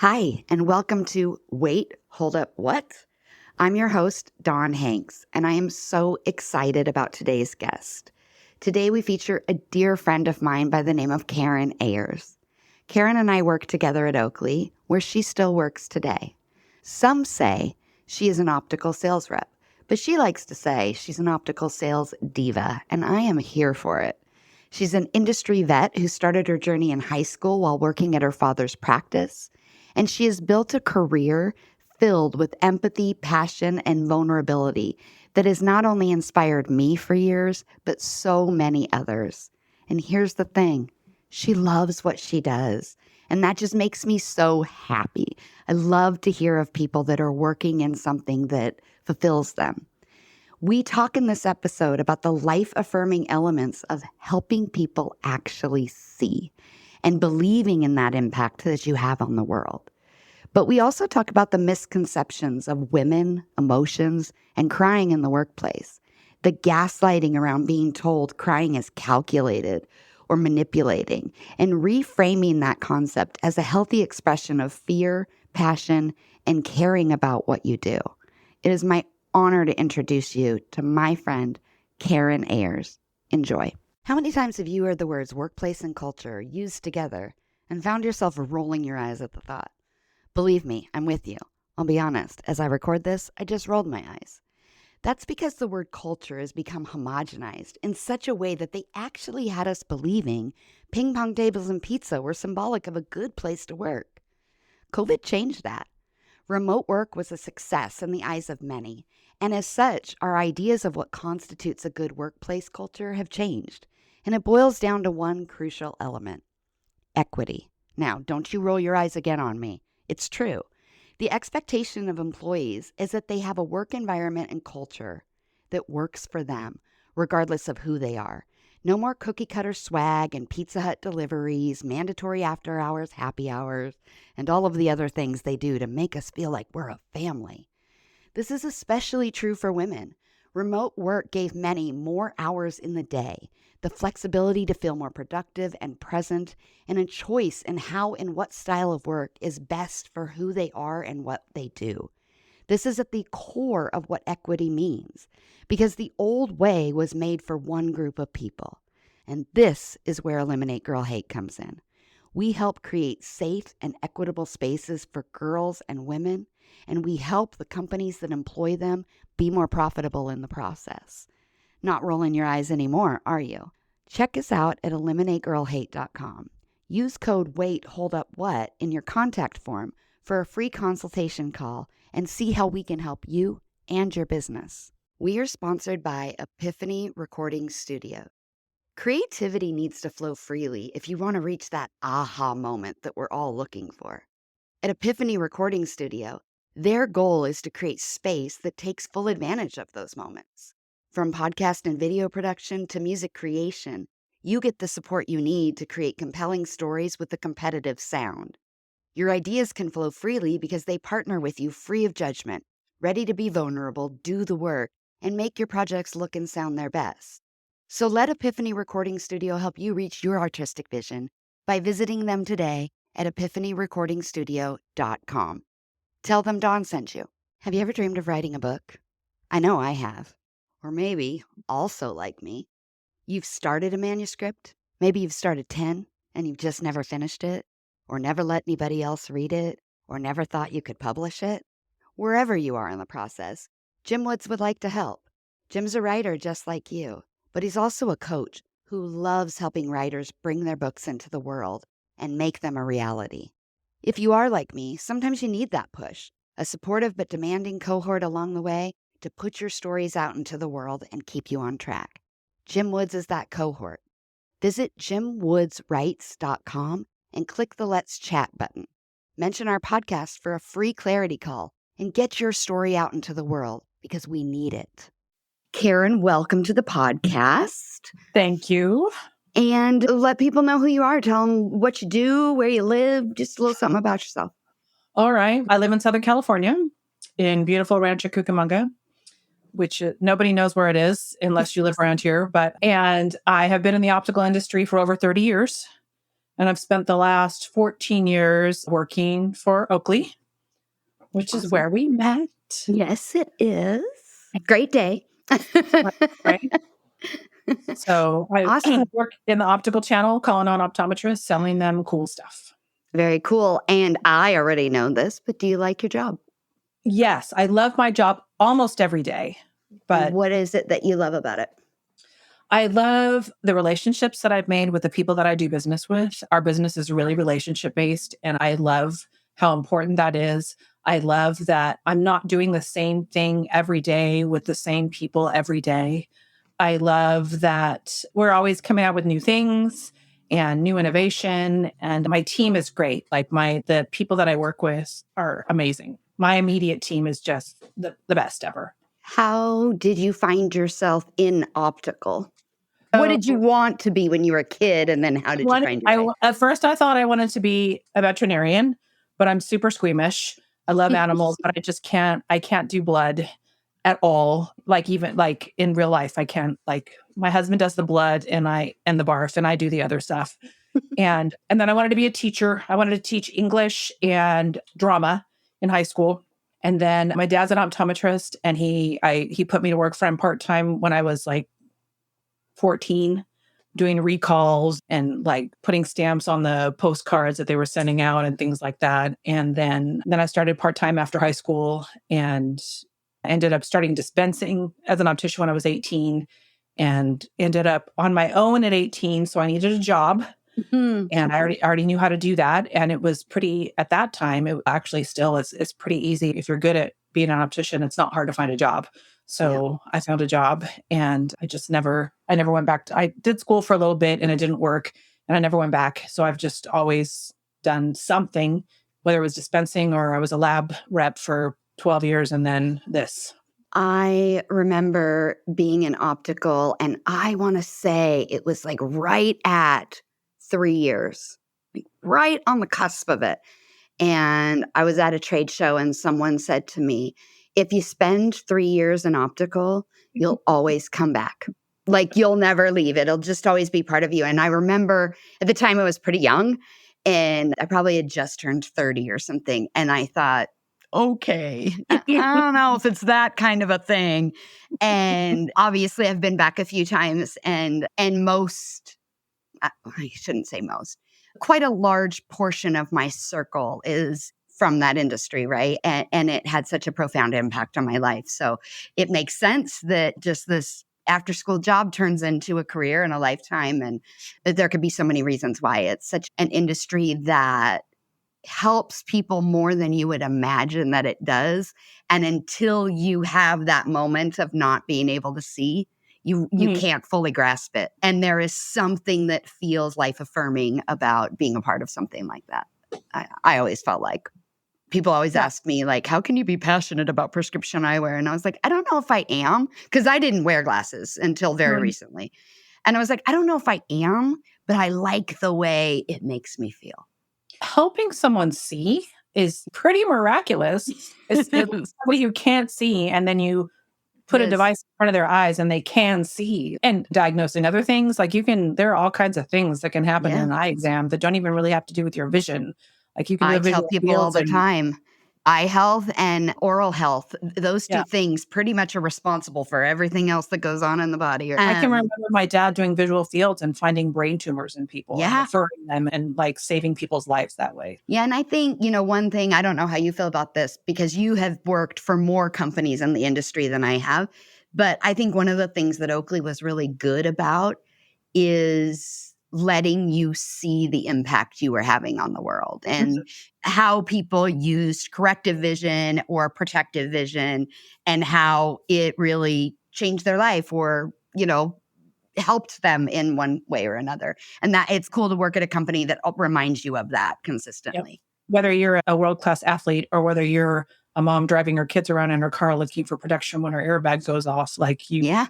Hi, and welcome to Wait, Hold Up, What? I'm your host, Dawn Hanks, and I am so excited about today's guest. Today, we feature a dear friend of mine by the name of Karen Ayers. Karen and I work together at Oakley, where she still works today. Some say she is an optical sales rep, but she likes to say she's an optical sales diva, and I am here for it. She's an industry vet who started her journey in high school while working at her father's practice, and she has built a career filled with empathy, passion, and vulnerability that has not only inspired me for years, but so many others. And here's the thing, she loves what she does. And that just makes me so happy. I love to hear of people that are working in something that fulfills them. We talk in this episode about the life-affirming elements of helping people actually see and believing in that impact that you have on the world. But we also talk about the misconceptions of women, emotions, and crying in the workplace. The gaslighting around being told crying is calculated or manipulating, and reframing that concept as a healthy expression of fear, passion, and caring about what you do. It is my honor to introduce you to my friend, Karen Ayers. Enjoy. How many times have you heard the words workplace and culture used together and found yourself rolling your eyes at the thought? Believe me, I'm with you. I'll be honest, as I record this, I just rolled my eyes. That's because the word culture has become homogenized in such a way that they actually had us believing ping pong tables and pizza were symbolic of a good place to work. COVID changed that. Remote work was a success in the eyes of many, and as such, our ideas of what constitutes a good workplace culture have changed, and it boils down to one crucial element: equity. Now, don't you roll your eyes again on me. It's true. The expectation of employees is that they have a work environment and culture that works for them, regardless of who they are. No more cookie cutter swag and Pizza Hut deliveries, mandatory after hours, happy hours, and all of the other things they do to make us feel like we're a family. This is especially true for women. Remote work gave many more hours in the day, the flexibility to feel more productive and present, and a choice in how and what style of work is best for who they are and what they do. This is at the core of what equity means, because the old way was made for one group of people. And this is where Eliminate Girl Hate comes in. We help create safe and equitable spaces for girls and women, and we help the companies that employ them be more profitable in the process. Not rolling your eyes anymore, are you? Check us out at eliminategirlhate.com. Use code WAITHOLDUPWHAT in your contact form for a free consultation call and see how we can help you and your business. We are sponsored by Epiphany Recording Studio. Creativity needs to flow freely if you want to reach that aha moment that we're all looking for. At Epiphany Recording Studio, their goal is to create space that takes full advantage of those moments. From podcast and video production to music creation, you get the support you need to create compelling stories with a competitive sound. Your ideas can flow freely because they partner with you free of judgment, ready to be vulnerable, do the work, and make your projects look and sound their best. So let Epiphany Recording Studio help you reach your artistic vision by visiting them today at epiphanyrecordingstudio.com. Tell them Dawn sent you. Have you ever dreamed of writing a book? I know I have. Or maybe, also like me, you've started a manuscript. Maybe you've started 10 and you've just never finished it, or never let anybody else read it, or never thought you could publish it. Wherever you are in the process, Jim Woods would like to help. Jim's a writer just like you, but he's also a coach who loves helping writers bring their books into the world and make them a reality. If you are like me, sometimes you need that push, a supportive but demanding cohort along the way to put your stories out into the world and keep you on track. Jim Woods is that cohort. Visit jimwoodswrites.com and click the Let's Chat button. Mention our podcast for a free clarity call and get your story out into the world because we need it. Karen, welcome to the podcast. Thank you. And let people know who you are. Tell them what you do, where you live, just a little something about yourself. All right. I live in Southern California in beautiful Rancho Cucamonga, which nobody knows where it is unless you live around here. And I have been in the optical industry for over 30 years. And I've spent the last 14 years working for Oakley, which is where we met. Yes, it is. Great day. Right. So I Awesome. work in the optical channel, calling on optometrists, selling them cool stuff. Very cool. And I already know this, but do you like your job? Yes, I love my job almost every day, but What is it that you love about it? I love the relationships that I've made with the people that I do business with. Our business is really relationship based, and I love how important that is. I love that I'm not doing the same thing every day with the same people every day. I love that we're always coming out with new things and new innovation, and my team is great. Like the people that I work with are amazing. My immediate team is just the best ever. How did you find yourself in optical? What did you So want to be when you were a kid, and then how did you find your way? At first, I thought I wanted to be a veterinarian, but I'm super squeamish. I love animals, but I can't do blood at all. Like even like in real life, I can't. Like my husband does the blood and the barf, and I do the other stuff. And then I wanted to be a teacher. I wanted to teach English and drama in high school. And then my dad's an optometrist, and he put me to work for him part time when I was like 14, doing recalls and like putting stamps on the postcards that they were sending out and things like that. And then I started part-time after high school and ended up starting dispensing as an optician when I was 18 and ended up on my own at 18. So I needed a job. Mhm. And I already knew how to do that. And it was pretty, at that time, it actually still is, it's pretty easy. If you're good at being an optician, it's not hard to find a job. Yeah. So I found a job and I never went back I did school for a little bit and it didn't work and I never went back. So I've just always done something, whether it was dispensing or I was a lab rep for 12 years and then this. I remember being in optical, and I want to say it was like right at 3 years, like right on the cusp of it. And I was at a trade show, and someone said to me, if you spend 3 years in optical, you'll always come back. Like you'll never leave. It'll just always be part of you. And I remember at the time I was pretty young and I probably had just turned 30 or something. And I thought, okay, I don't know if it's that kind of a thing. And obviously I've been back a few times and most I shouldn't say most, quite a large portion of my circle is from that industry, right? And it had such a profound impact on my life. So it makes sense that just this after school job turns into a career and a lifetime. And that there could be so many reasons why it's such an industry that helps people more than you would imagine that it does. And until you have that moment of not being able to see, you Mhm. can't fully grasp it. And there is something that feels life affirming about being a part of something like that. I always felt like people always Yeah. ask me, like, how can you be passionate about prescription eyewear? And I was like, I don't know if I am, because I didn't wear glasses until very Mhm. recently. And I was like, I don't know if I am, but I like the way it makes me feel. Helping someone see is pretty miraculous. It's It somebody who can't see, and then you put a is. device in front of their eyes and they can see. And diagnosing other things, like there are all kinds of things that can happen in Yeah. an eye exam that don't even really have to do with your vision. Like you can do I a tell visual people all fields the and time, eye health and oral health, those yeah. 2 things pretty much are responsible for everything else that goes on in the body. I can remember my dad doing visual fields and finding brain tumors in people and Yeah. referring them and like saving people's lives that way. Yeah, and I think, one thing, I don't know how you feel about this because you have worked for more companies in the industry than I have, but I think one of the things that Oakley was really good about is letting you see the impact you were having on the world and how people used corrective vision or protective vision and how it really changed their life or, helped them in one way or another. And that it's cool to work at a company that reminds you of that Yep. consistently. Whether you're a world-class athlete or whether you're a mom driving her kids around in her car looking for protection when her airbag goes off, like you. Yeah.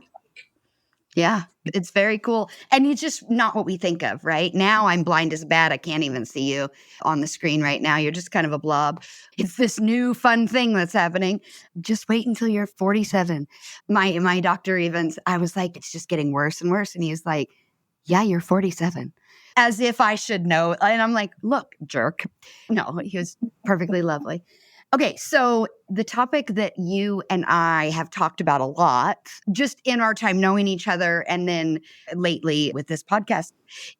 Yeah, it's very cool. And it's just not what we think of, right? Now I'm blind as a bat. I can't even see you on the screen right now. You're just kind of a blob. It's this new fun thing that's happening. Just wait until you're 47. My doctor even, I was like, it's just getting worse and worse. And he's like, yeah, you're 47. as if I should know. And I'm like, look, jerk. No, he was perfectly lovely. Okay, so the topic that you and I have talked about a lot, just in our time knowing each other, and then lately with this podcast,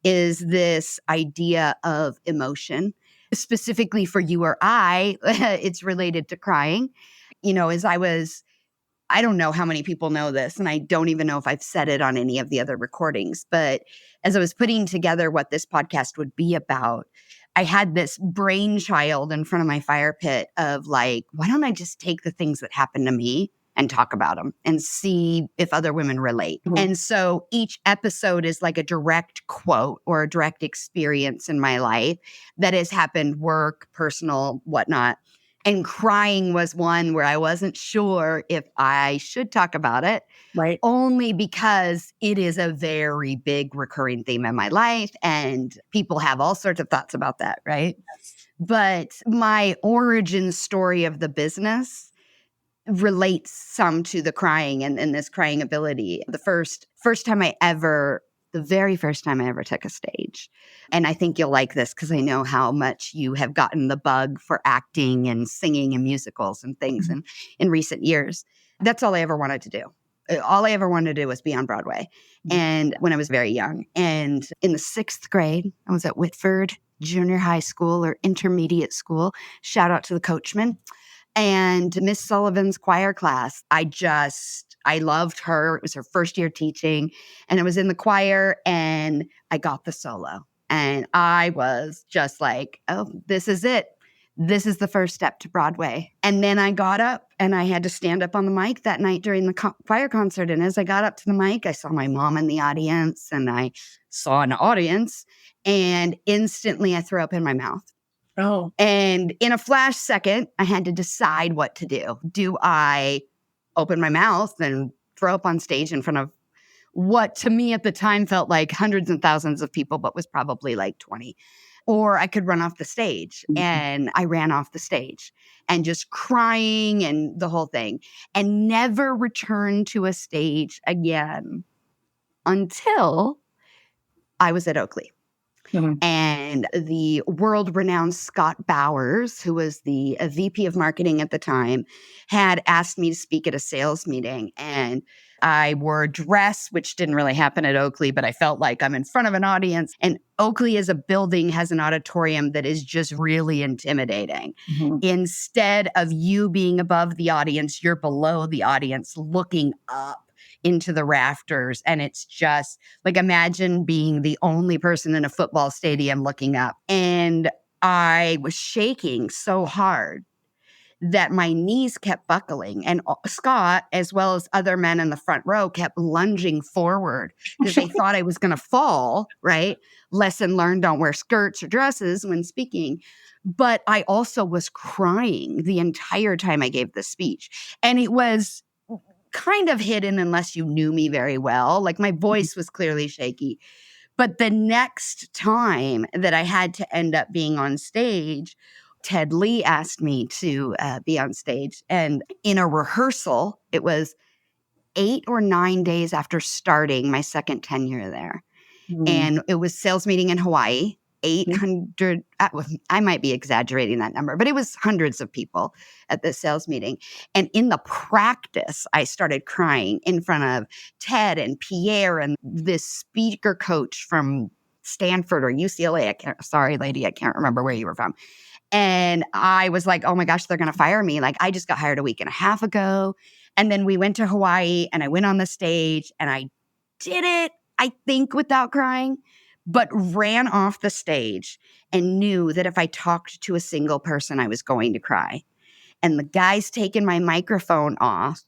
is this idea of emotion. Specifically for you or I, it's related to crying. As I don't know how many people know this, and I don't even know if I've said it on any of the other recordings, but as I was putting together what this podcast would be about, I had this brainchild in front of my fire pit of like, why don't I just take the things that happened to me and talk about them and see if other women relate? Mhm. And so each episode is like a direct quote or a direct experience in my life that has happened, work, personal, whatnot. And crying was one where I wasn't sure if I should talk about it, Right. only because it is a very big recurring theme in my life. And people have all sorts of thoughts about that, right? But my origin story of the business relates some to the crying and this crying ability. The very first time I ever took a stage. And I think you'll like this because I know how much you have gotten the bug for acting and singing and musicals and things in recent years. That's all I ever wanted to do. All I ever wanted to do was be on Broadway. And when I was very young, and in the 6th grade, I was at Whitford Junior High School or intermediate school. Shout out to the coachman. And Miss Sullivan's choir class, I loved her. It was her first year teaching, and I was in the choir, and I got the solo. And I was just like, oh, this is it. This is the first step to Broadway. And then I got up and I had to stand up on the mic that night during the choir concert. And as I got up to the mic, I saw my mom in the audience, and I saw an audience, and instantly I threw up in my mouth. Oh. And in a flash second, I had to decide what to do. Do I open my mouth and throw up on stage in front of what to me at the time felt like hundreds and thousands of people, but was probably like 20? Or I could run off the stage. And I ran off the stage and just crying and the whole thing, and never returned to a stage again until I was at Oakley. Mhm. And the world-renowned Scott Bowers, who was the VP of marketing at the time, had asked me to speak at a sales meeting. And I wore a dress, which didn't really happen at Oakley, but I felt like I'm in front of an audience. And Oakley as a building has an auditorium that is just really intimidating. Mhm. Instead of you being above the audience, you're below the audience looking up into the rafters. And it's just like, imagine being the only person in a football stadium looking up. And I was shaking so hard that my knees kept buckling. And Scott, as well as other men in the front row, kept lunging forward because they thought I was going to fall, right? Lesson learned, don't wear skirts or dresses when speaking. But I also was crying the entire time I gave the speech. And it was kind of hidden unless you knew me very well. Like, my voice was clearly shaky. But the next time that I had to end up being on stage, Ted Lee asked me to be on stage. And in a rehearsal, it was 8 or 9 days after starting my second tenure there. And it was sales meeting in Hawaii. 800, I might be exaggerating that number, but it was hundreds of people at this sales meeting. And in the practice, I started crying in front of Ted and Pierre and this speaker coach from Stanford or UCLA. Sorry, lady, I can't remember where you were from. And I was like, oh my gosh, they're going to fire me. Like, I just got hired a week and a half ago. And then we went to Hawaii and I went on the stage and I did it, I think, without crying, but ran off the stage and knew that if I talked to a single person, I was going to cry. And the guy's taken my microphone off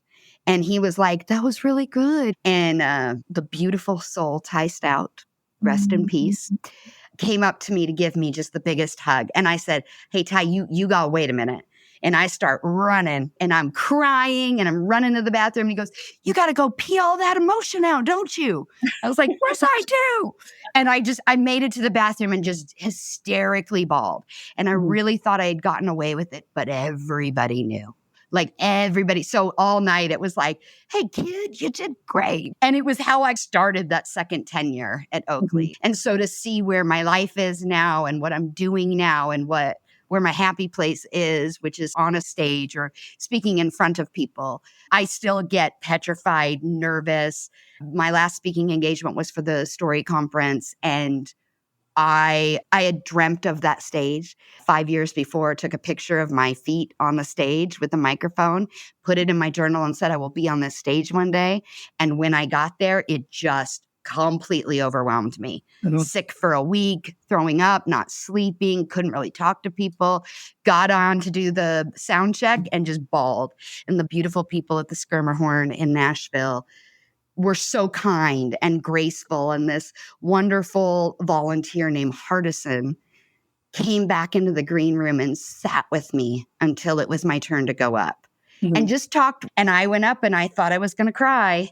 and he was like, that was really good. And the beautiful soul, Ty Stout, rest in peace, came up to me to give me just the biggest hug. And I said, hey, Ty, you gotta wait a minute. And I start running and I'm crying and I'm running to the bathroom. And he goes, you got to go pee all that emotion out, don't you? I was like, yes, I do. And I made it to the bathroom and just hysterically bawled. And I really thought I had gotten away with it, but everybody knew. Like everybody. So all night it was like, hey, kid, you did great. And it was how I started that second tenure at Oakley. And so to see where my life is now and what I'm doing now and where my happy place is, which is on a stage or speaking in front of people, I still get petrified, nervous. My last speaking engagement was for the Story Conference, and I had dreamt of that stage 5 years before. Took a picture of my feet on the stage with a microphone, put it in my journal and said, I will be on this stage one day. And when I got there, it just completely overwhelmed me. Sick for a week, throwing up, not sleeping, couldn't really talk to people. Got on to do the sound check and just bawled. And the beautiful people at the Skirmerhorn in Nashville were so kind and graceful. And this wonderful volunteer named Hardison came back into the green room and sat with me until it was my turn to go up and just talked. And I went up and I thought I was going to cry,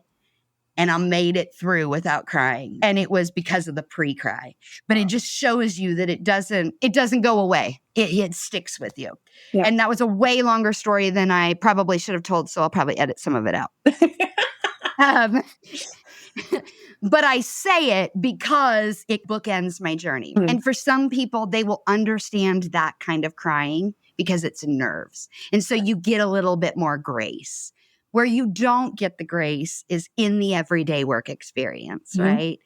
and I made it through without crying. And it was because of the pre-cry. But it just shows you that it doesn't go away. It sticks with you. Yeah. And that was a way longer story than I probably should have told. So I'll probably edit some of it out. But I say it because it bookends my journey. And for some people, they will understand that kind of crying because it's nerves. And so you get a little bit more grace. Where you don't get the grace is in the everyday work experience, right?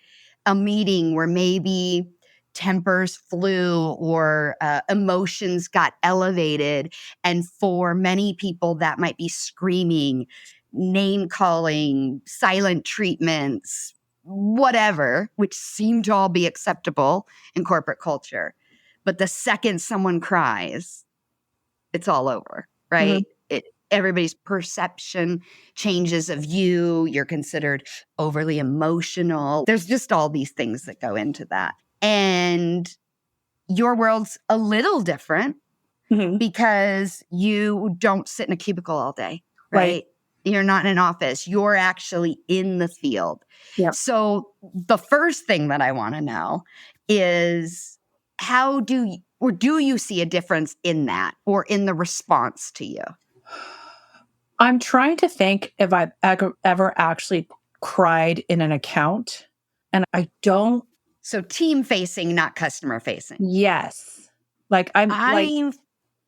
A meeting where maybe tempers flew or emotions got elevated. And for many people, that might be screaming, name calling, silent treatments, whatever, which seem to all be acceptable in corporate culture. But the second someone cries, it's all over, right? Everybody's perception changes of you. You're considered overly emotional. There's just all these things that go into that. And your world's a little different because you don't sit in a cubicle all day, right? You're not in an office. You're actually in the field. Yep. So the first thing that I want to know is do you see a difference in that or in the response to you? I'm trying to think if I've ever actually cried in an account, and I don't. So team facing, not customer facing. Yes. I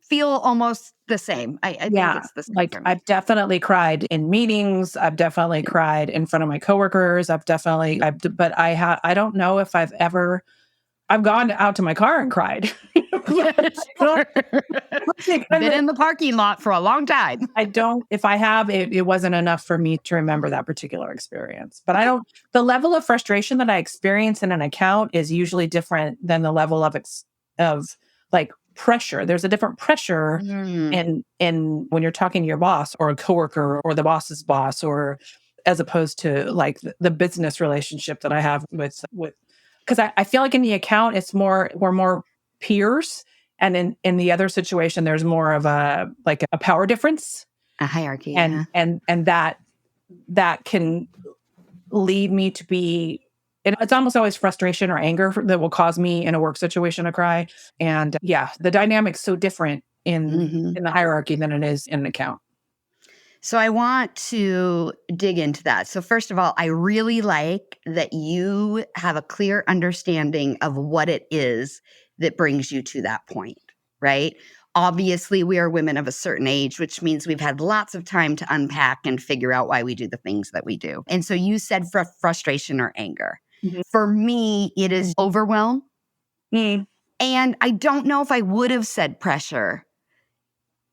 feel almost the same. I think it's the same for me. I've definitely cried in meetings. I've definitely cried in front of my coworkers. But I don't know if I've gone out to my car and cried. Been in the parking lot for a long time. If I have, it wasn't enough for me to remember that particular experience. But the level of frustration that I experience in an account is usually different than the level of pressure. There's a different pressure in when you're talking to your boss or a coworker or the boss's boss, or as opposed to like the business relationship that I have with because I feel like in the account we're more peers, and in the other situation there's more of a power difference, a hierarchy, and that can lead me to be. And it's almost always frustration or anger that will cause me in a work situation to cry. And the dynamic's so different in the hierarchy than it is in an account. So I want to dig into that. So first of all, I really like that you have a clear understanding of what it is that brings you to that point, right? Obviously, we are women of a certain age, which means we've had lots of time to unpack and figure out why we do the things that we do. And so you said frustration or anger. For me, it is overwhelm. And I don't know if I would have said pressure,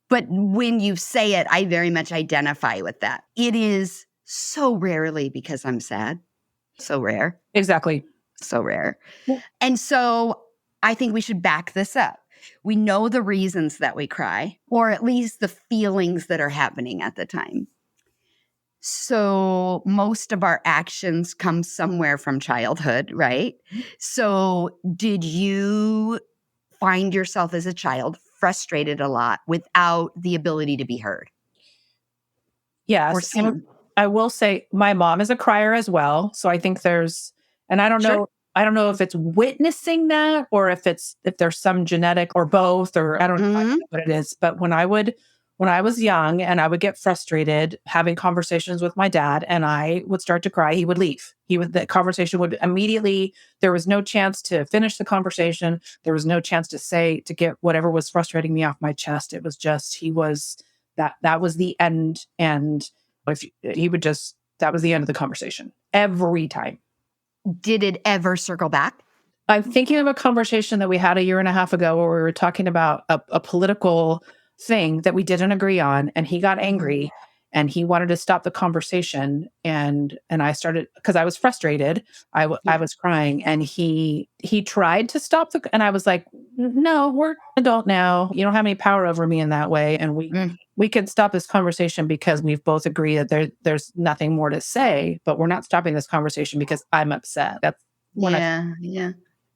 but when you say it, I very much identify with that. It is so rarely because I'm sad. So rare. Exactly. So rare. Yeah. And so I think we should back this up. We know the reasons that we cry, or at least the feelings that are happening at the time. So most of our actions come somewhere from childhood, right? So did you find yourself as a child frustrated a lot without the ability to be heard? Yes. I will say my mom is a crier as well. So I think and I don't know. I don't know if it's witnessing that or if there's some genetic or both, or I don't know what it is. But when I would when I was young and I would get frustrated having conversations with my dad and I would start to cry, he would leave. The conversation would immediately, there was no chance to finish the conversation. There was no chance to get whatever was frustrating me off my chest. It was just, that was the end. And if he would just, that was the end of the conversation every time. Did it ever circle back? I'm thinking of a conversation that we had a year and a half ago where we were talking about a political thing that we didn't agree on, and he got angry and he wanted to stop the conversation. And I started, because I was frustrated. I was crying, and he tried to stop and I was like, no, we're adult now. You don't have any power over me in that way. And we can stop this conversation because we've both agreed that there's nothing more to say, but we're not stopping this conversation because I'm upset. That's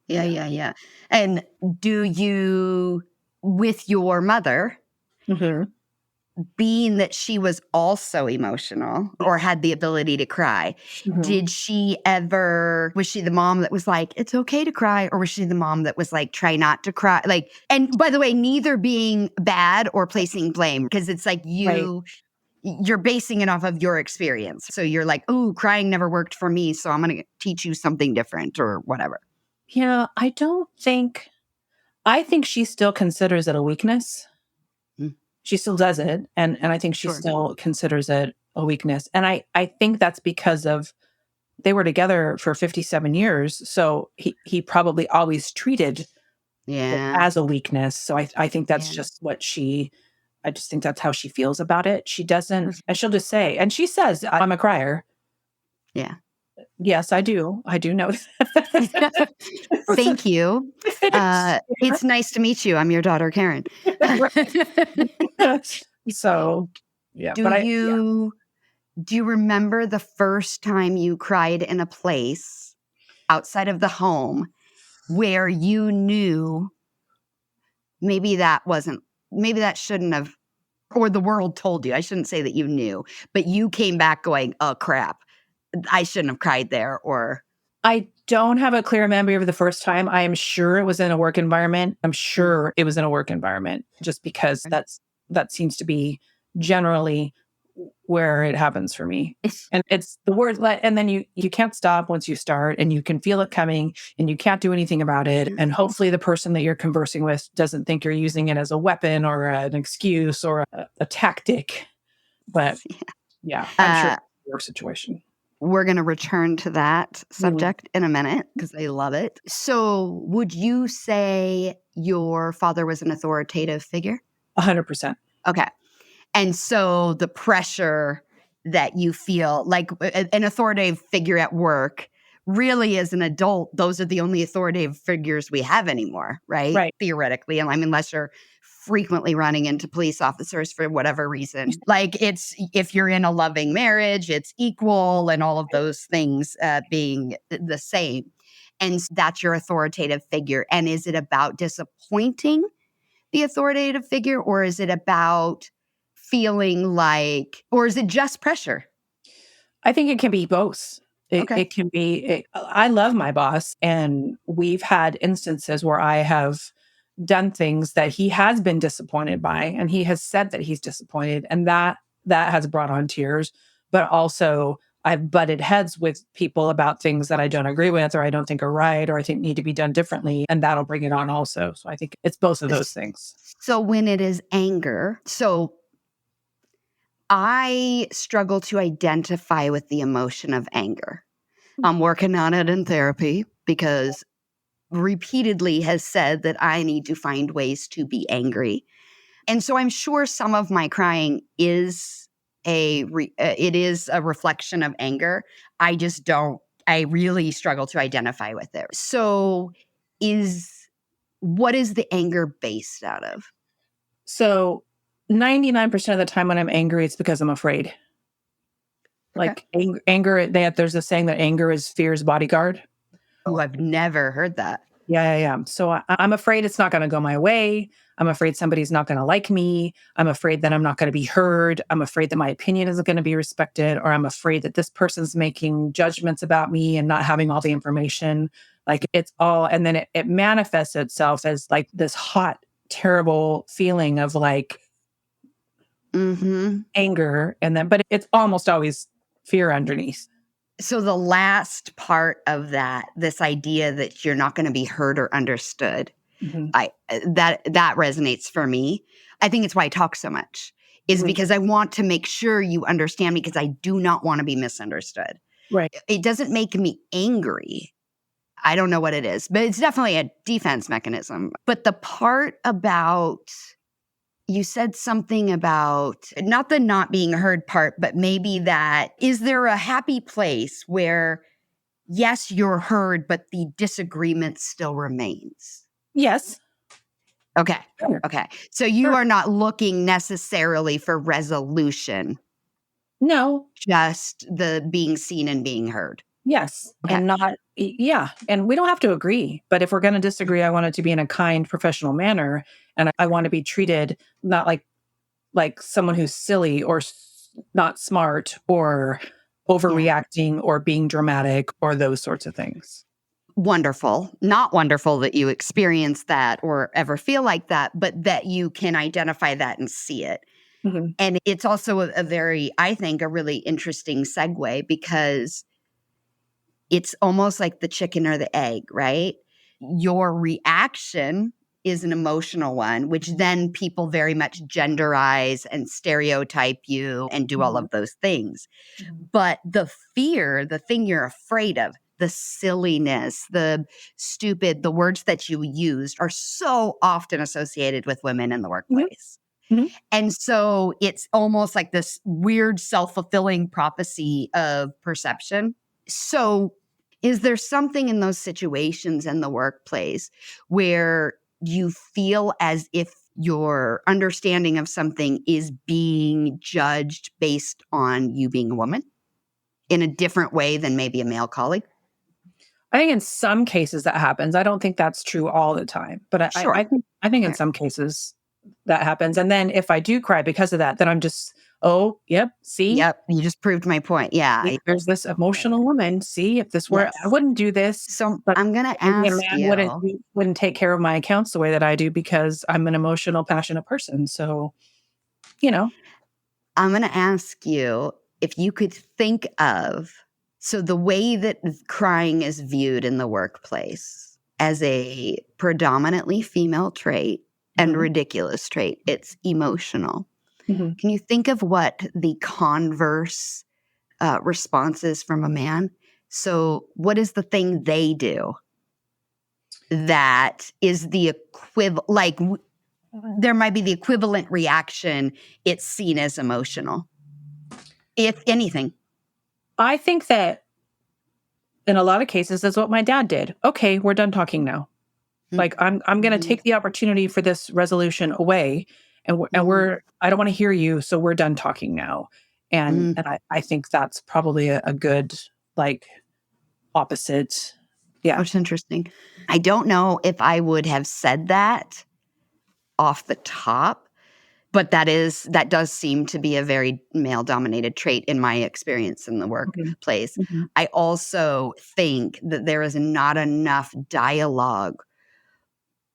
Yeah. And do you, with your mother, being that she was also emotional or had the ability to cry, did she ever, was she the mom that was like, it's okay to cry? Or was she the mom that was like, try not to cry? Like, and by the way, neither being bad or placing blame, because it's like you're basing it off of your experience. So you're like, oh, crying never worked for me, so I'm going to teach you something different or whatever. Yeah, I think she still considers it a weakness. She still does it. And I think she still considers it a weakness. And I think that's because they were together for 57 years. So he probably always treated it as a weakness. So I think that's just I just think that's how she feels about it. She doesn't, and she'll just say, and she says, I'm a crier. Yeah. Yes, I do. I do know that. Thank you. It's nice to meet you. I'm your daughter, Karen. So, yeah. Do you remember the first time you cried in a place outside of the home where you knew maybe that shouldn't have, or the world told you, I shouldn't say that you knew, but you came back going, oh crap, I shouldn't have cried there, or... I don't have a clear memory of the first time. I am sure it was in a work environment. I'm sure it was in a work environment just because that seems to be generally where it happens for me. And it's the word, and then you can't stop once you start, and you can feel it coming and you can't do anything about it. And hopefully the person that you're conversing with doesn't think you're using it as a weapon or an excuse or a tactic. But yeah, I'm sure it's a work situation. We're going to return to that subject in a minute because I love it. So would you say your father was an authoritative figure? 100%. Okay. And so the pressure that you feel, like an authoritative figure at work, really as an adult, those are the only authoritative figures we have anymore, right? Right. Theoretically, I mean, unless you're frequently running into police officers for whatever reason. Like if you're in a loving marriage, it's equal and all of those things being the same. And that's your authoritative figure. And is it about disappointing the authoritative figure, or is it about feeling like, or is it just pressure? I think it can be both. It can be, I love my boss, and we've had instances where I have done things that he has been disappointed by, and he has said that he's disappointed, and that has brought on tears. But also I've butted heads with people about things that I don't agree with, or I don't think are right, or I think need to be done differently, and that'll bring it on also. So I think it's both of those things. So when it is anger, so I struggle to identify with the emotion of anger. I'm working on it in therapy because repeatedly has said that I need to find ways to be angry. And so I'm sure some of my crying is it is a reflection of anger. I really struggle to identify with it. So what is the anger based out of? So 99% of the time when I'm angry, it's because I'm afraid. Like anger, there's a saying that anger is fear's bodyguard. Oh, I've never heard that. Yeah. So I'm afraid it's not going to go my way. I'm afraid somebody's not going to like me. I'm afraid that I'm not going to be heard. I'm afraid that my opinion isn't going to be respected, or I'm afraid that this person's making judgments about me and not having all the information. Like it's all, and then it manifests itself as like this hot, terrible feeling of like anger, but it's almost always fear underneath. So the last part of that, this idea that you're not going to be heard or understood, Mhm. that resonates for me. I think it's why I talk so much, is Mhm. because I want to make sure you understand me, because I do not want to be misunderstood. Right. It doesn't make me angry. I don't know what it is, but it's definitely a defense mechanism. But the part about, you said something about not the not being heard part, but maybe that, is there a happy place where, yes, you're heard, but the disagreement still remains? Yes. Okay. Sure. Okay. So you Sure. are not looking necessarily for resolution, No. just the being seen and being heard. Yes. Okay. And not, yeah. And we don't have to agree. But if we're going to disagree, I want it to be in a kind, professional manner. And I want to be treated not like someone who's silly or not smart or Yeah. overreacting or being dramatic or those sorts of things. Wonderful. Not wonderful that you experience that or ever feel like that, but that you can identify that and see it. Mhm. And it's also a very, I think, a really interesting segue, because it's almost like the chicken or the egg, right? Your reaction is an emotional one, which then people very much genderize and stereotype you and do all Mhm. of those things. Mhm. But the fear, the thing you're afraid of, the silliness, the stupid, the words that you used are so often associated with women in the Mhm. workplace. Mhm. And so it's almost like this weird self-fulfilling prophecy of perception. So is there something in those situations in the workplace where you feel as if your understanding of something is being judged based on you being a woman in a different way than maybe a male colleague? I think in some cases that happens. I don't think that's true all the time, but Sure. I think in Fair. some cases that happens. And then if I do cry because of that, then I'm just, oh, yep, see, Yep. You just proved my point. Yeah. there's this emotional woman. See, if this were, I Yes. wouldn't do this, So but I'm going to maybe a ask man you, wouldn't take care of my accounts the way that I do because I'm an emotional, passionate person. So, you know, I'm going to ask you if you could think of, so the way that crying is viewed in the workplace as a predominantly female trait and mhm, ridiculous trait, it's emotional. mhm. Can you think of what the converse response is from a man? So, what is the thing they do that is the equivalent? Like, there might be the equivalent reaction, it's seen as emotional, if anything. I think that in a lot of cases, that's what my dad did. Okay, we're done talking now. Like I'm going to Mhm, take the opportunity for this resolution away, and mhm, I don't want to hear you, so we're done talking now. And mhm. I think that's probably a good like opposite. Yeah. That's interesting. I don't know if I would have said that off the top, but that does seem to be a very male-dominated trait in my experience in the Mhm, workplace. mhm. I also think that there is not enough dialogue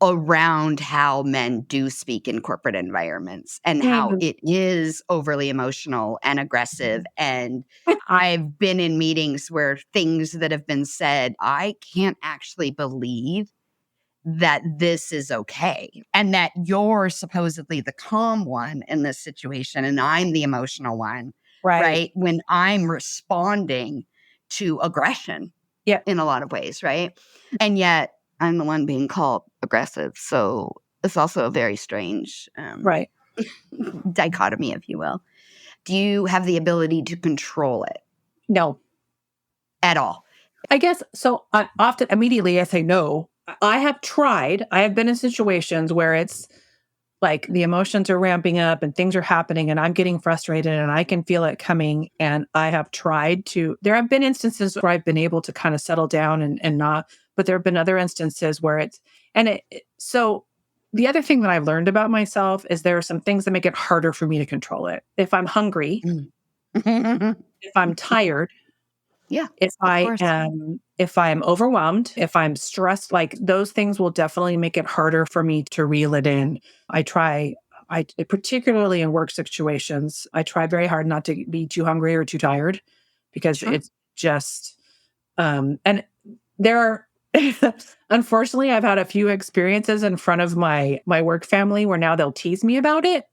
around how men do speak in corporate environments and how Mhm. it is overly emotional and aggressive. And I've been in meetings where things that have been said, I can't actually believe that this is okay and that you're supposedly the calm one in this situation and I'm the emotional one, Right. right? When I'm responding to aggression Yeah. in a lot of ways, right? And yet I'm the one being called aggressive. So it's also a very strange Right. dichotomy, if you will. Do you have the ability to control it No. at all? I guess so. I often immediately I say no. I have tried. I have been in situations where it's like the emotions are ramping up and things are happening and I'm getting frustrated and I can feel it coming. And I have tried to, there have been instances where I've been able to kind of settle down and not, but there have been other instances where so the other thing that I've learned about myself is there are some things that make it harder for me to control it. If I'm hungry, Mm. if I'm tired, Yeah, of course. if I'm overwhelmed, if I'm stressed, like those things will definitely make it harder for me to reel it in. I try particularly in work situations, I try very hard not to be too hungry or too tired because Sure. it's just, and there are, unfortunately, I've had a few experiences in front of my work family where now they'll tease me about it.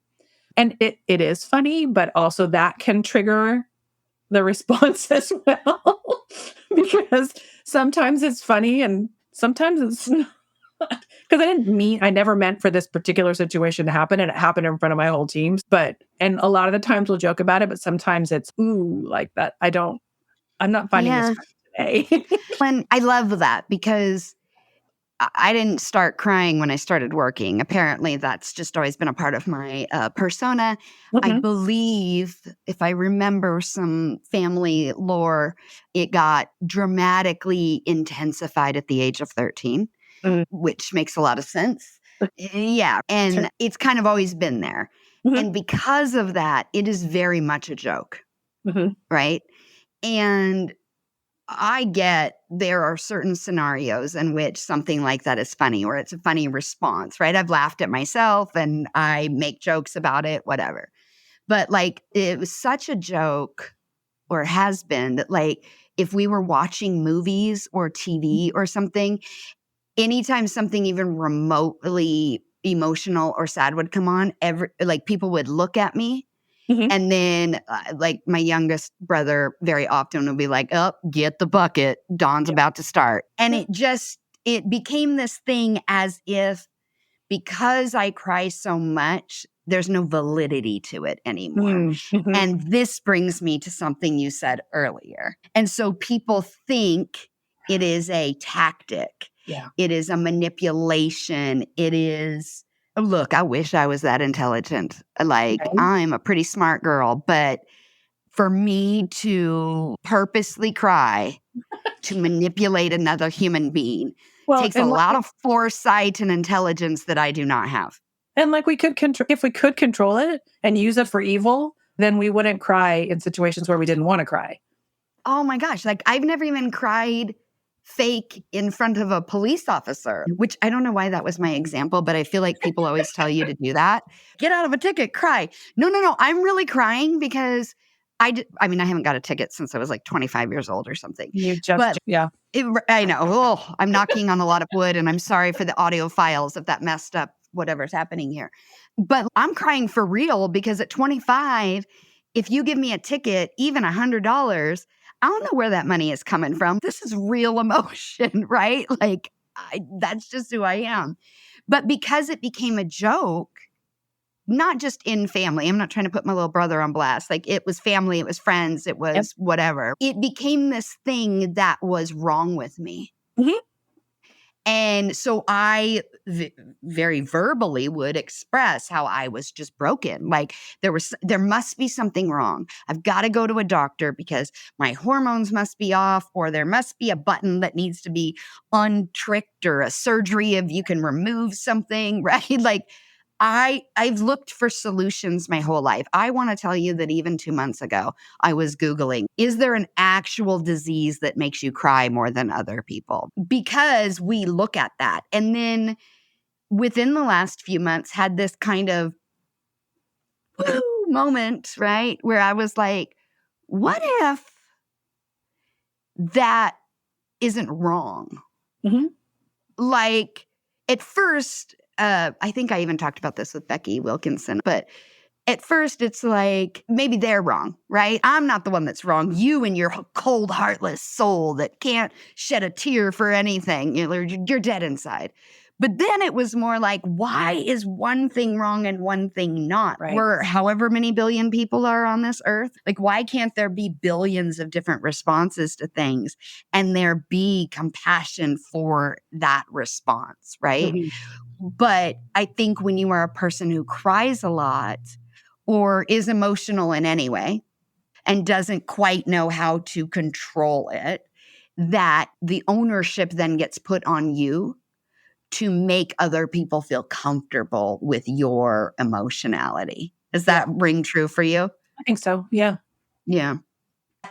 And it is funny, but also that can trigger the response as well. Because sometimes it's funny and sometimes it's not. Because I never meant for this particular situation to happen, and it happened in front of my whole teams. And a lot of the times we'll joke about it, but sometimes it's, ooh, like that. I'm not finding this Yeah. funny today. And I love that because I didn't start crying when I started working. Apparently, that's just always been a part of my persona. I Mhm, believe, if I remember some family lore, it got dramatically intensified at the age of 13, mhm, which makes a lot of sense. Yeah. sure. And it's kind of always been there. Mhm, And because of that, it is very much a joke, mhm, right? And I get there are certain scenarios in which something like that is funny or it's a funny response, right? I've laughed at myself and I make jokes about it, whatever. But like it was such a joke or has been that like if we were watching movies or TV or something, anytime something even remotely emotional or sad would come on, every like people would look at me mhm. and then, like, my youngest brother very often will be like, "Oh, get the bucket. Dawn's Yeah. about to start." And Yeah. it became this thing as if because I cry so much, there's no validity to it anymore. Mm, mhm. And this brings me to something you said earlier. And so people think it is a tactic, Yeah. it is a manipulation, it is, look, I wish I was that intelligent. Like, Right? I'm a pretty smart girl, but for me to purposely cry to manipulate another human being Well, takes a lot of foresight and intelligence that I do not have. we could control if we could control it and use it for evil, then we wouldn't cry in situations where we didn't wanna cry. Oh my gosh, like I've never even cried fake in front of a police officer, which I don't know why that was my example, but I feel like people always tell you to do that. Get out of a ticket, cry. No, no, no, I'm really crying because I mean, I haven't got a ticket since I was like 25 years old or something. You just But yeah. I know. Oh, I'm knocking on a lot of wood, and I'm sorry for the audio files if that messed up whatever's happening here. But I'm crying for real because at 25, if you give me a ticket, even $100, I don't know where that money is coming from. This is real emotion, right? Like, that's just who I am. But because it became a joke, not just in family. I'm not trying to put my little brother on blast. Like it was family, it was friends, it Yep. was whatever. It became this thing that was wrong with me. Mhm. And so I very verbally would express how I was just broken. Like there must be something wrong. I've got to go to a doctor because my hormones must be off, or there must be a button that needs to be untricked, or a surgery if you can remove something, right? Like I've looked for solutions my whole life. I want to tell you that even 2 months ago, I was Googling, is there an actual disease that makes you cry more than other people? Because we look at that. And then within the last few months, had this kind of woo moment, right? Where I was like, what if that isn't wrong? Mhm. Like at first, I think I even talked about this with Becky Wilkinson, but at first it's like maybe they're wrong, right? I'm not the one that's wrong. You and your cold, heartless soul that can't shed a tear for anything, you're dead inside. But then it was more like, why is one thing wrong and one thing not? Right. We're however many billion people are on this earth. Like, why can't there be billions of different responses to things and there be compassion for that response, right? Mhm. But I think when you are a person who cries a lot or is emotional in any way and doesn't quite know how to control it, that the ownership then gets put on you to make other people feel comfortable with your emotionality. Does Yeah, that ring true for you? I think so. Yeah. Yeah.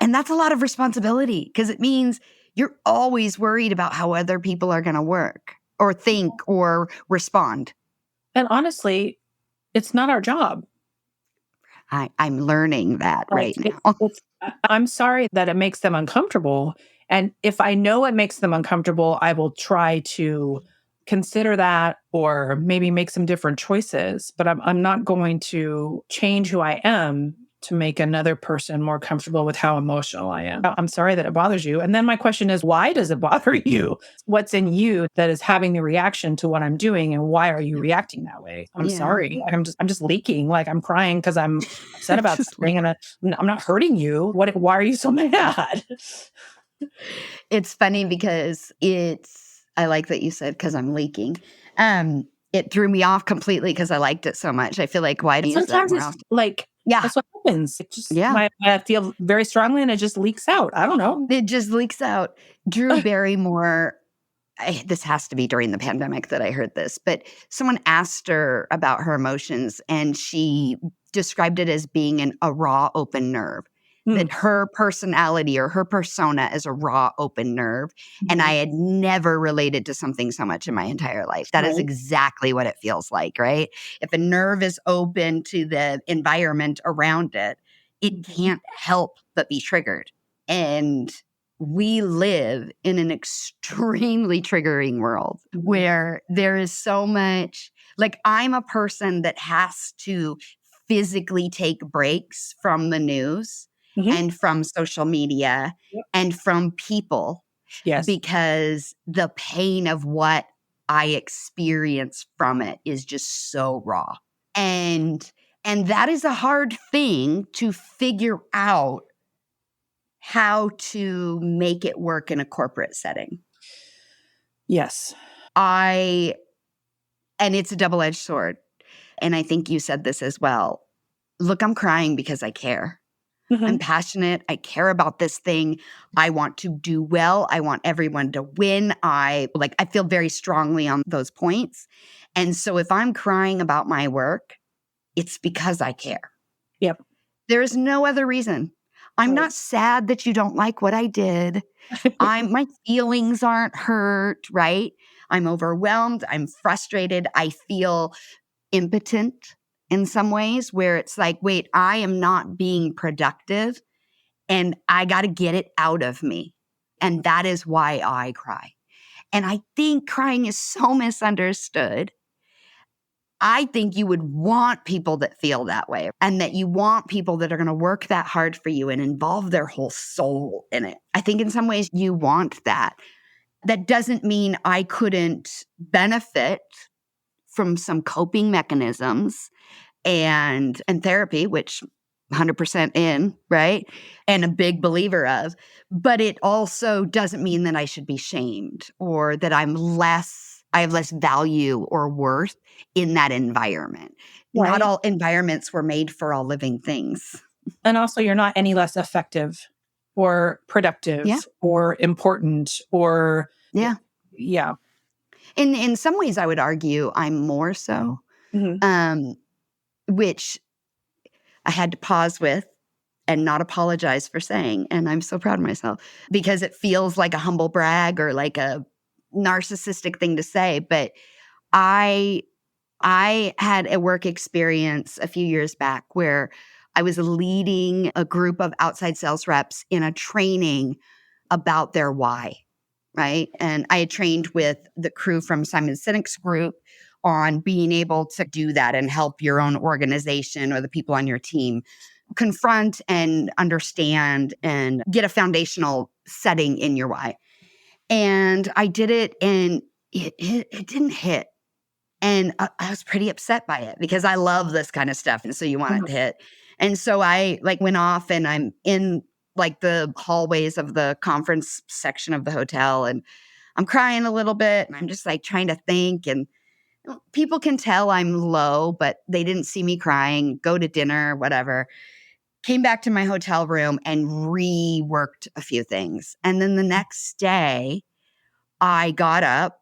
And that's a lot of responsibility because it means you're always worried about how other people are going to work or think or respond. And honestly, it's not our job. I'm learning that Like, right now. I'm sorry that it makes them uncomfortable. And if I know it makes them uncomfortable, I will try to consider that or maybe make some different choices. But I'm not going to change who I am to make another person more comfortable with how emotional I am. I'm sorry that it bothers you. And then my question is, why does it bother you? What's in you that is having the reaction to what I'm doing, and why are you reacting that way? I'm Yeah. sorry. I'm just leaking. Like, I'm crying because I'm upset about Just something, and I'm not hurting you. Why are you so mad? It's funny because I like that you said because I'm leaking. It threw me off completely because I liked it so much. I feel like why do you use that Sometimes more it's often? like, Yeah. that's what happens. It just, Yeah. I feel very strongly and it just leaks out. I don't know. It just leaks out. Drew Barrymore, this has to be during the pandemic that I heard this, but someone asked her about her emotions and she described it as being a raw, open nerve. That Mm. her personality or her persona is a raw, open nerve. And I Mhm. had never related to something so much in my entire life. That is Right. exactly what it feels like, right? If a nerve is open to the environment around it, it Mhm. can't help but be triggered. And we live in an extremely triggering world Mhm. where there is so much, like, I'm a person that has to physically take breaks from the news Mhm. and from social media Yep. and from people Yes. because the pain of what I experience from it is just so raw. And that is a hard thing to figure out how to make it work in a corporate setting. Yes. I and it's a double-edged sword, and I think you said this as well. Look, I'm crying because I care. I'm Mhm. passionate. I care about this thing. I want to do well. I want everyone to win. I feel very strongly on those points. And so if I'm crying about my work, it's because I care. Yep. There is no other reason. I'm Right. not sad that you don't like what I did. My feelings aren't hurt, right? I'm overwhelmed. I'm frustrated. I feel impotent in some ways where it's like, wait, I am not being productive and I got to get it out of me. And that is why I cry. And I think crying is so misunderstood. I think you would want people that feel that way and that you want people that are going to work that hard for you and involve their whole soul in it. I think in some ways you want that. That doesn't mean I couldn't benefit from some coping mechanisms and therapy, which 100% in, right? And a big believer of. But it also doesn't mean that I should be shamed or that I have less value or worth in that environment. Not Right. all environments were made for all living things. And also, you're not any less effective or Yeah. productive or important or, Yeah. yeah. In some ways, I would argue I'm more so, Mhm. um, which I had to pause with and not apologize for saying, and I'm so proud of myself because it feels like a humble brag or like a narcissistic thing to say, but I I had a work experience a few years back where I was leading a group of outside sales reps in a training about their why, right? And I had trained with the crew from Simon Sinek's group on being able to do that and help your own organization or the people on your team confront and understand and get a foundational setting in your why. And I did it and it didn't hit. And I was pretty upset by it because I love this kind of stuff. And so you want it Mhm. to hit. And so I went off and I'm in the hallways of the conference section of the hotel and I'm crying a little bit and I'm just trying to think and people can tell I'm low, but they didn't see me crying, go to dinner, whatever. Came back to my hotel room and reworked a few things. And then the next day, I got up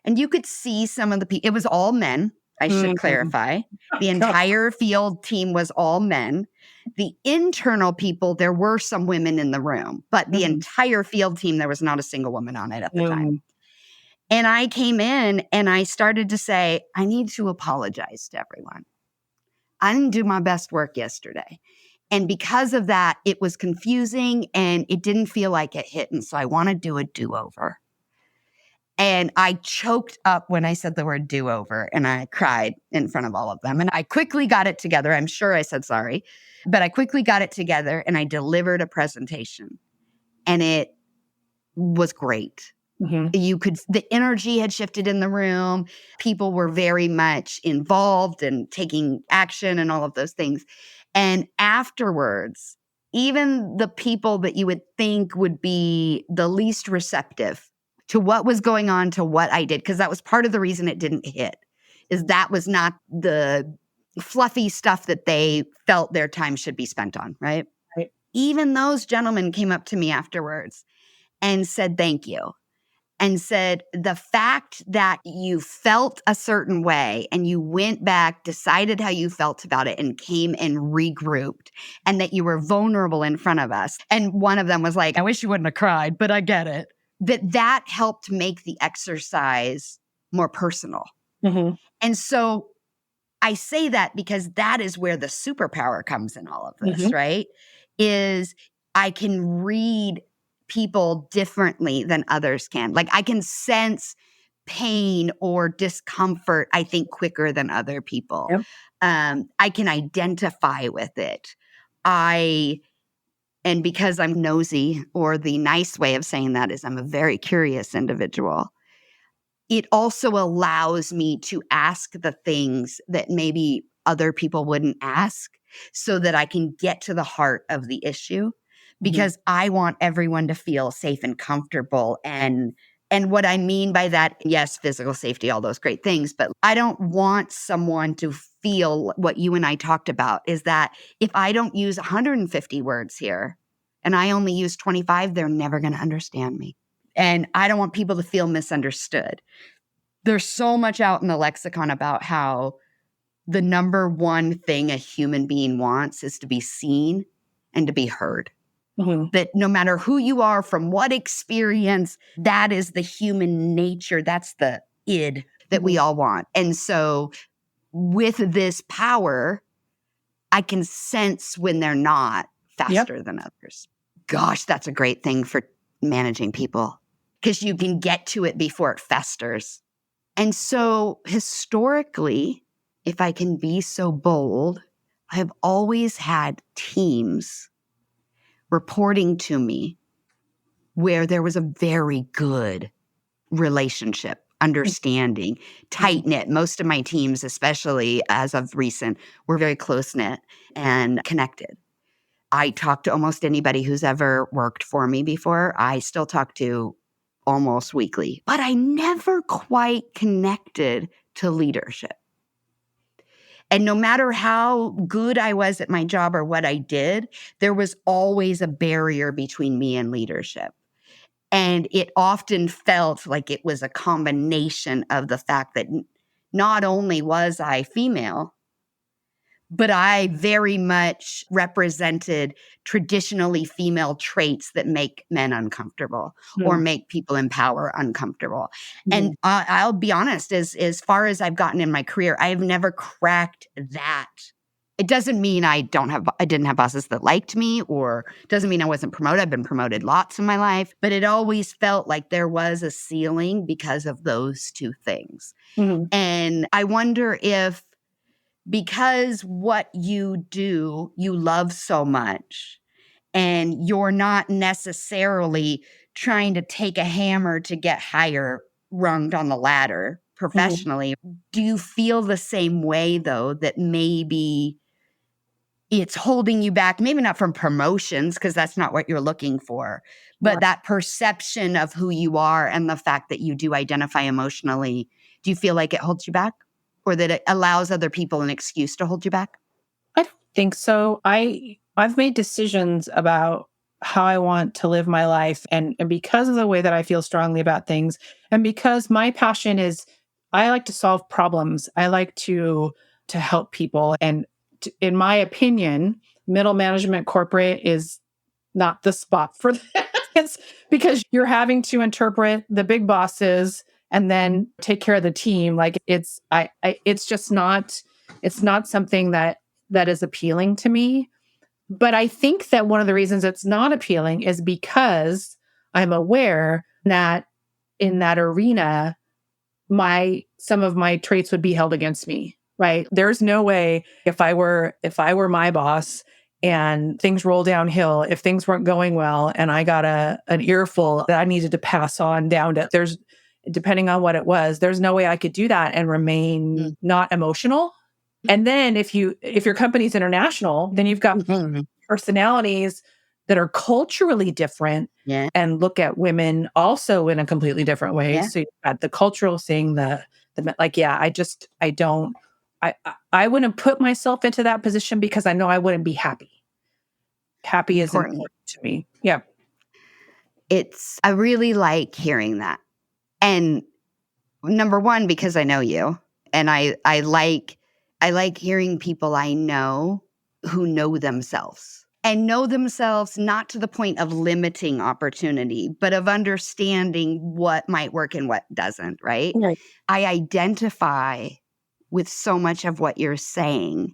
and you could see some of the people. It was all men, I should Mhm. clarify. The entire field team was all men. The internal people, there were some women in the room, but the Mhm. entire field team, there was not a single woman on it at the time. Mm. And I came in and I started to say, I need to apologize to everyone. I didn't do my best work yesterday. And because of that, it was confusing and it didn't feel like it hit. And so I want to do a do-over. And I choked up when I said the word do-over and I cried in front of all of them. And I quickly got it together. I'm sure I said sorry, but I quickly got it together and I delivered a presentation and it was great. The energy had shifted in the room. People were very much involved and taking action and all of those things. And afterwards, even the people that you would think would be the least receptive to what was going on, to what I did, because that was part of the reason it didn't hit, is that was not the fluffy stuff that they felt their time should be spent on, right? Right. Even those gentlemen came up to me afterwards and said, thank you. And said, the fact that you felt a certain way and you went back, decided how you felt about it and came and regrouped and that you were vulnerable in front of us. And one of them was like, I wish you wouldn't have cried, but I get it. That helped make the exercise more personal. And so I say that because that is where the superpower comes in all of this, right? Is I can read people differently than others can. Like I can sense pain or discomfort, I think, quicker than other people. Yep. I can identify with it. And because I'm nosy, or the nice way of saying that is I'm a very curious individual, it also allows me to ask the things that maybe other people wouldn't ask so that I can get to the heart of the issue. Because I want everyone to feel safe and comfortable. And what I mean by that, yes, physical safety, all those great things, but I don't want someone to feel what you and I talked about, is that if I don't use 150 words here and I only use 25, they're never going to understand me. And I don't want people to feel misunderstood. There's so much out in the lexicon about how the number one thing a human being wants is to be seen and to be heard. That no matter who you are, from what experience, that is the human nature. That's the id that we all want. And so with this power, I can sense when they're not faster than others. Gosh, that's a great thing for managing people, because you can get to it before it festers. And so historically, if I can be so bold, I've always had teams reporting to me where there was a very good relationship, understanding, tight-knit. Most of my teams, especially as of recent, were very close-knit and connected. I talk to almost anybody who's ever worked for me before. I still talk to almost weekly, but I never quite connected to leadership. And no matter how good I was at my job or what I did, there was always a barrier between me and leadership. And it often felt like it was a combination of the fact that not only was I female, but I very much represented traditionally female traits that make men uncomfortable or make people in power uncomfortable. And I'll be honest, as far as I've gotten in my career, I have never cracked that. It doesn't mean I didn't have bosses that liked me, or doesn't mean I wasn't promoted. I've been promoted lots in my life, but it always felt like there was a ceiling because of those two things. And I wonder if, because what you do, you love so much, and you're not necessarily trying to take a hammer to get higher rung on the ladder professionally. Do you feel the same way, though, that maybe it's holding you back, maybe not from promotions, because that's not what you're looking for, but that perception of who you are and the fact that you do identify emotionally, do you feel like it holds you back, or that it allows other people an excuse to hold you back? I don't think so. I've made decisions about how I want to live my life, and because of the way that I feel strongly about things, and because my passion is, I like to solve problems. I like to help people, and in my opinion, middle management corporate is not the spot for that. It's because you're having to interpret the big bosses and then take care of the team. Like it's just not, it's not something that that is appealing to me. But I think that one of the reasons it's not appealing is because I'm aware that in that arena, some of my traits would be held against me, right? There's no way if I were my boss and things roll downhill, if things weren't going well and I got an earful that I needed to pass on down to depending on what it was, there's no way I could do that and remain not emotional. And then if your company's international, then you've got personalities that are culturally different Yeah. and look at women also in a completely different way. Yeah. So you've got the cultural thing, like, yeah, I wouldn't put myself into that position because I know I wouldn't be happy. Happy is Important. important to me. Yeah. I really like hearing that. And number one, because I know you, and I like hearing people I know who know themselves and know themselves not to the point of limiting opportunity, but of understanding what might work and what doesn't, right? Right. I identify with so much of what you're saying,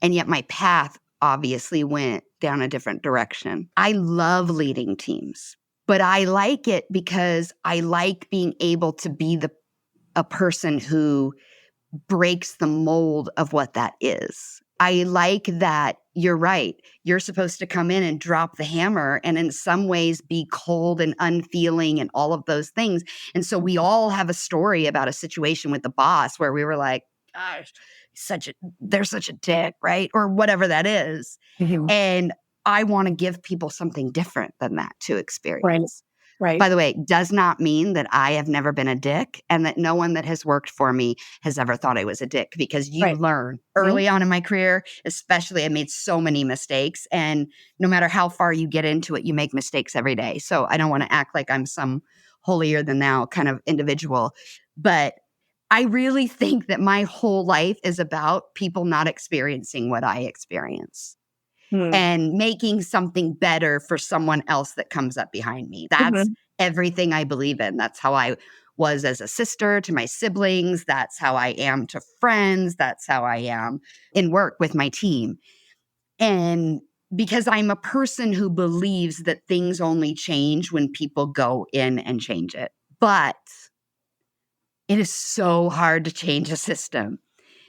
and yet my path obviously went down a different direction. I love leading teams, but I like it because I like being able to be a person who breaks the mold of what that is. I like that you're right. You're supposed to come in and drop the hammer and in some ways be cold and unfeeling and all of those things. And so we all have a story about a situation with the boss where we were like, gosh, they're such a dick, right? Or whatever that is. Mhm. And I want to give people something different than that to experience. Right. By the way, does not mean that I have never been a dick and that no one that has worked for me has ever thought I was a dick, because you Right. learn Mhm. early on in my career, especially. I made so many mistakes, and no matter how far you get into it, you make mistakes every day. So I don't want to act like I'm some holier than thou kind of individual, but I really think that my whole life is about people not experiencing what I experience Mhm. and making something better for someone else that comes up behind me. That's Mhm. everything I believe in. That's how I was as a sister to my siblings. That's how I am to friends. That's how I am in work with my team. And because I'm a person who believes that things only change when people go in and change it. But it is so hard to change a system.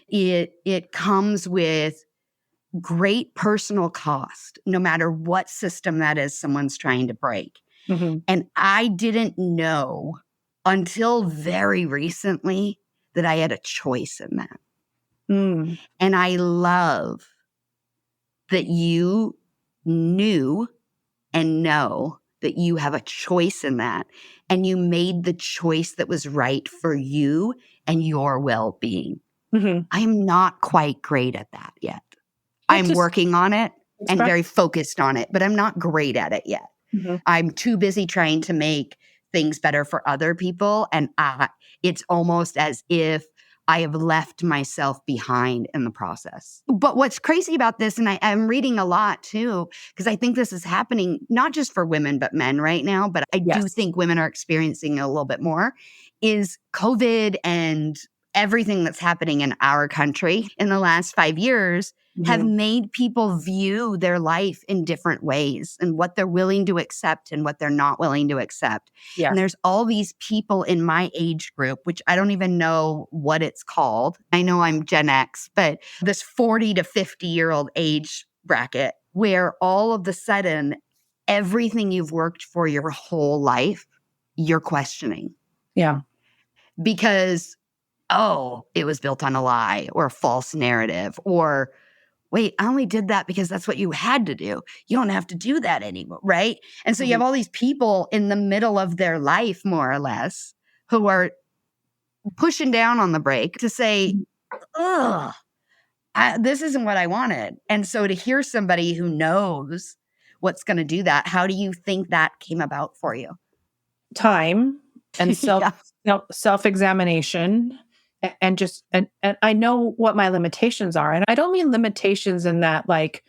It comes with great personal cost, no matter what system that is someone's trying to break. Mhm. And I didn't know until very recently that I had a choice in that. Mm. And I love that you knew and know that you have a choice in that. And you made the choice that was right for you and your well being. Mhm. I'm not quite great at that yet. I'm Just working on it and express. very focused on it, but I'm not great at it yet. Mhm. I'm too busy trying to make things better for other people. And it's almost as if I have left myself behind in the process. But what's crazy about this, and I'm reading a lot too, because I think this is happening not just for women, but men right now, but I do Yes. think women are experiencing it a little bit more, is COVID and everything that's happening in our country in the last 5 years have Mhm. made people view their life in different ways and what they're willing to accept and what they're not willing to accept. Yeah. And there's all these people in my age group, which I don't even know what it's called. I know I'm Gen X, but this 40 to 50-year-old age bracket where all of a sudden everything you've worked for your whole life, you're questioning Yeah. because, oh, it was built on a lie or a false narrative, or wait, I only did that because that's what you had to do. You don't have to do that anymore, right? And so you Mhm. have all these people in the middle of their life, more or less, who are pushing down on the brake to say, Mhm. ugh, this isn't what I wanted. And so to hear somebody who knows what's going to do that, how do you think that came about for you? Time and Yeah. self-examination and just and I know what my limitations are. And I don't mean limitations in that like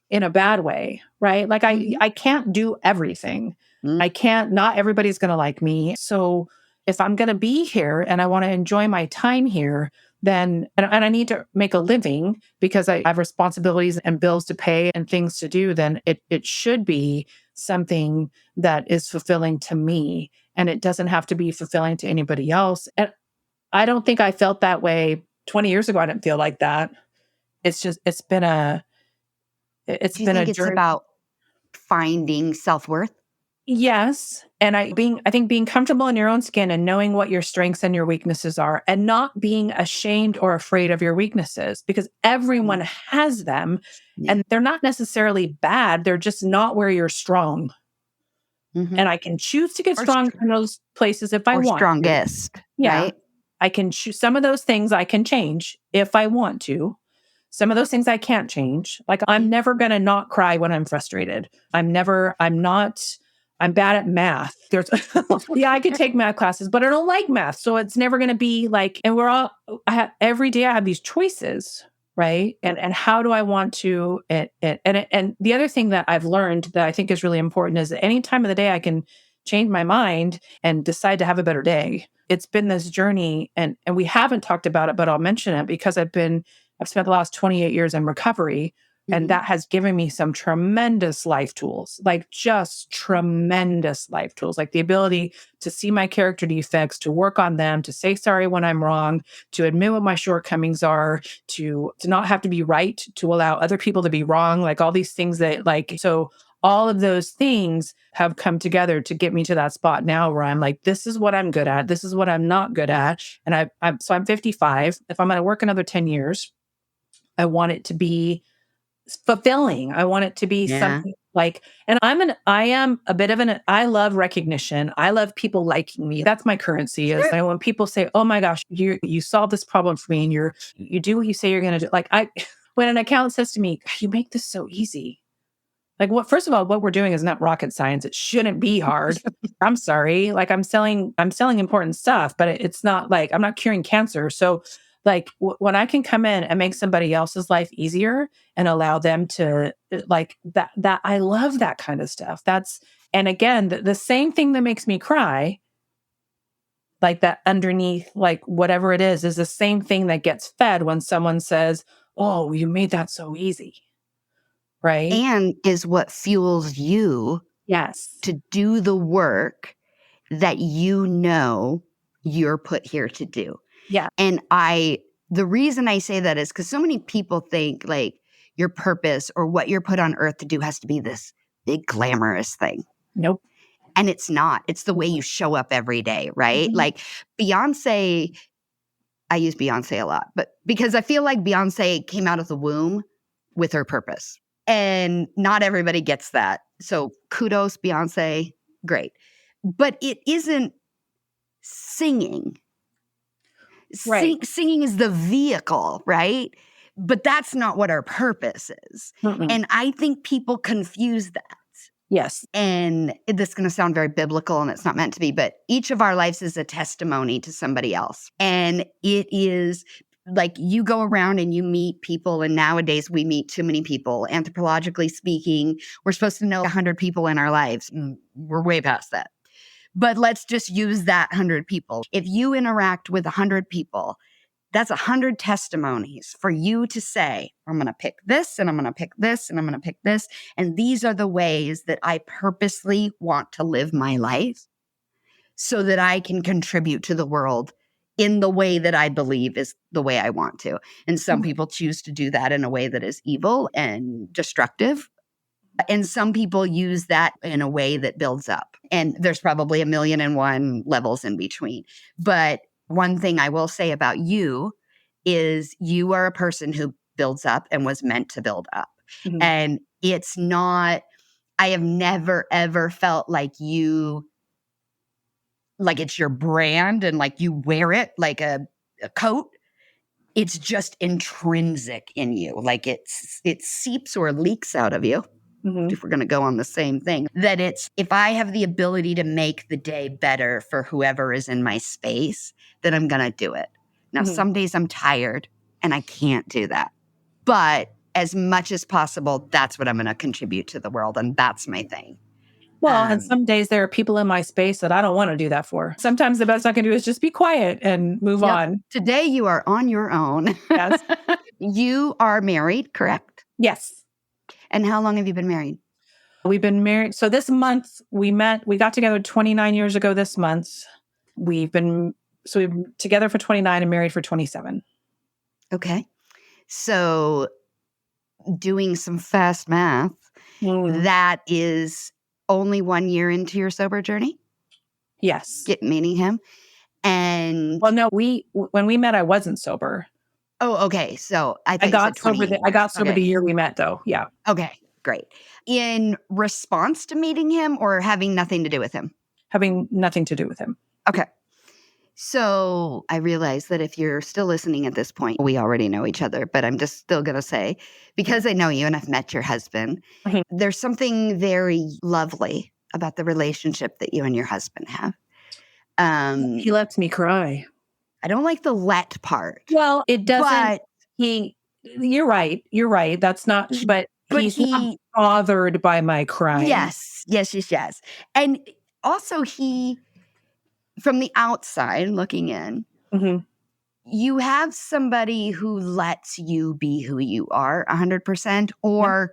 in a bad way, right? Like Mhm. I can't do everything. Mm. I can't, not everybody's going to like me. So if I'm going to be here and I want to enjoy my time here, then, and I need to make a living because I have responsibilities and bills to pay and things to do, then it should be something that is fulfilling to me. And it doesn't have to be fulfilling to anybody else. And I don't think I felt that way 20 years ago. I didn't feel like that. It's just, it's Do you been a think it's journey. about finding self-worth? Yes. And I think being comfortable in your own skin and knowing what your strengths and your weaknesses are and not being ashamed or afraid of your weaknesses because everyone has them Yeah. and they're not necessarily bad. They're just not where you're strong. Mhm. And I can choose to get Or strong in those places if I or want to. strongest, Yeah. right? I can choose some of those things I can change if I want to. Some of those things I can't change. Like I'm never going to not cry when I'm frustrated. I'm bad at math. There's, yeah, I could take math classes, but I don't like math. So it's never going to be like, and every day I have these choices, right? And how do I want to, and the other thing that I've learned that I think is really important is that any time of the day I can change my mind and decide to have a better day. It's been this journey and we haven't talked about it, but I'll mention it because I've spent the last 28 years in recovery. And Mhm. that has given me some tremendous life tools, like just tremendous life tools, like the ability to see my character defects, to work on them, to say sorry when I'm wrong, to admit what my shortcomings are, to not have to be right, to allow other people to be wrong, like all these things that so all of those things have come together to get me to that spot now where I'm like, this is what I'm good at. This is what I'm not good at. And I'm 55. If I'm going to work another 10 years, I want it to be fulfilling. I want it to be Yeah. something like, and I am a bit of I love recognition. I love people liking me. That's my currency is Sure. when people say, oh my gosh, you solved this problem for me and you do what you say you're going to do. Like when an accountant says to me, you make this so easy. Like first of all, what we're doing is not rocket science. It shouldn't be hard. I'm sorry. Like I'm selling important stuff, but it's not like I'm not curing cancer. So like when I can come in and make somebody else's life easier and allow them to like that I love that kind of stuff. And again, the same thing that makes me cry, like that underneath, like whatever it is the same thing that gets fed when someone says, oh, you made that so easy. Right. And is what fuels you Yes. to do the work that you know you're put here to do. Yeah. And the reason I say that is because so many people think like your purpose or what you're put on earth to do has to be this big glamorous thing. Nope. And it's not. It's the way you show up every day, right? Mhm. Like Beyonce, I use Beyonce a lot, but because I feel like Beyonce came out of the womb with her purpose. And not everybody gets that. So kudos, Beyonce. Great. But it isn't singing. Right. Singing is the vehicle, right? But that's not what our purpose is. Mm-mm. And I think people confuse that. Yes. And this is going to sound very biblical and it's not meant to be, but each of our lives is a testimony to somebody else. And it is like you go around and you meet people, and nowadays we meet too many people. Anthropologically speaking, we're supposed to know 100 people in our lives. We're way past that. But let's just use that 100 people. If you interact with 100 people, that's 100 testimonies for you to say, I'm going to pick this and I'm going to pick this and I'm going to pick this. And these are the ways that I purposely want to live my life so that I can contribute to the world in the way that I believe is the way I want to. And some people choose to do that in a way that is evil and destructive. And some people use that in a way that builds up. And there's probably 1,000,001 levels in between. But one thing I will say about you is you are a person who builds up and was meant to build up. Mhm. And it's not, I have never, ever felt like like it's your brand and like you wear it like a coat. It's just intrinsic in you. Like it seeps or leaks out of you. Mhm. If we're going to go on the same thing, that it's if I have the ability to make the day better for whoever is in my space, then I'm going to do it. Now, Mhm. some days I'm tired and I can't do that. But as much as possible, that's what I'm going to contribute to the world. And that's my thing. Well, and some days there are people in my space that I don't want to do that for. Sometimes the best I can do is just be quiet and move Yep. on. Today you are on your own. Yes. You are married, correct? Yes. And how long have you been married? We've been married. So this month we got together 29 years ago this month. We've been together for 29 and married for 27. Okay. So doing some fast math, that is only 1 year into your sober journey? Yes. Meeting him? And Well, no, when we met, I wasn't sober. oh, okay. So I thought you said 28 years. I got sober Okay. the year we met, though. Yeah. Okay, great. In response to meeting him or having nothing to do with him? Having nothing to do with him. Okay. So I realize that if you're still listening at this point, we already know each other, but I'm just still going to say, because I know you and I've met your husband, there's something very lovely about the relationship that you and your husband have. He lets me cry. I don't like the let part. Well, it doesn't. You're right. You're right. That's not, but he's not bothered by my crying. Yes. And also from the outside looking in, you have somebody who lets you be who you are 100%, or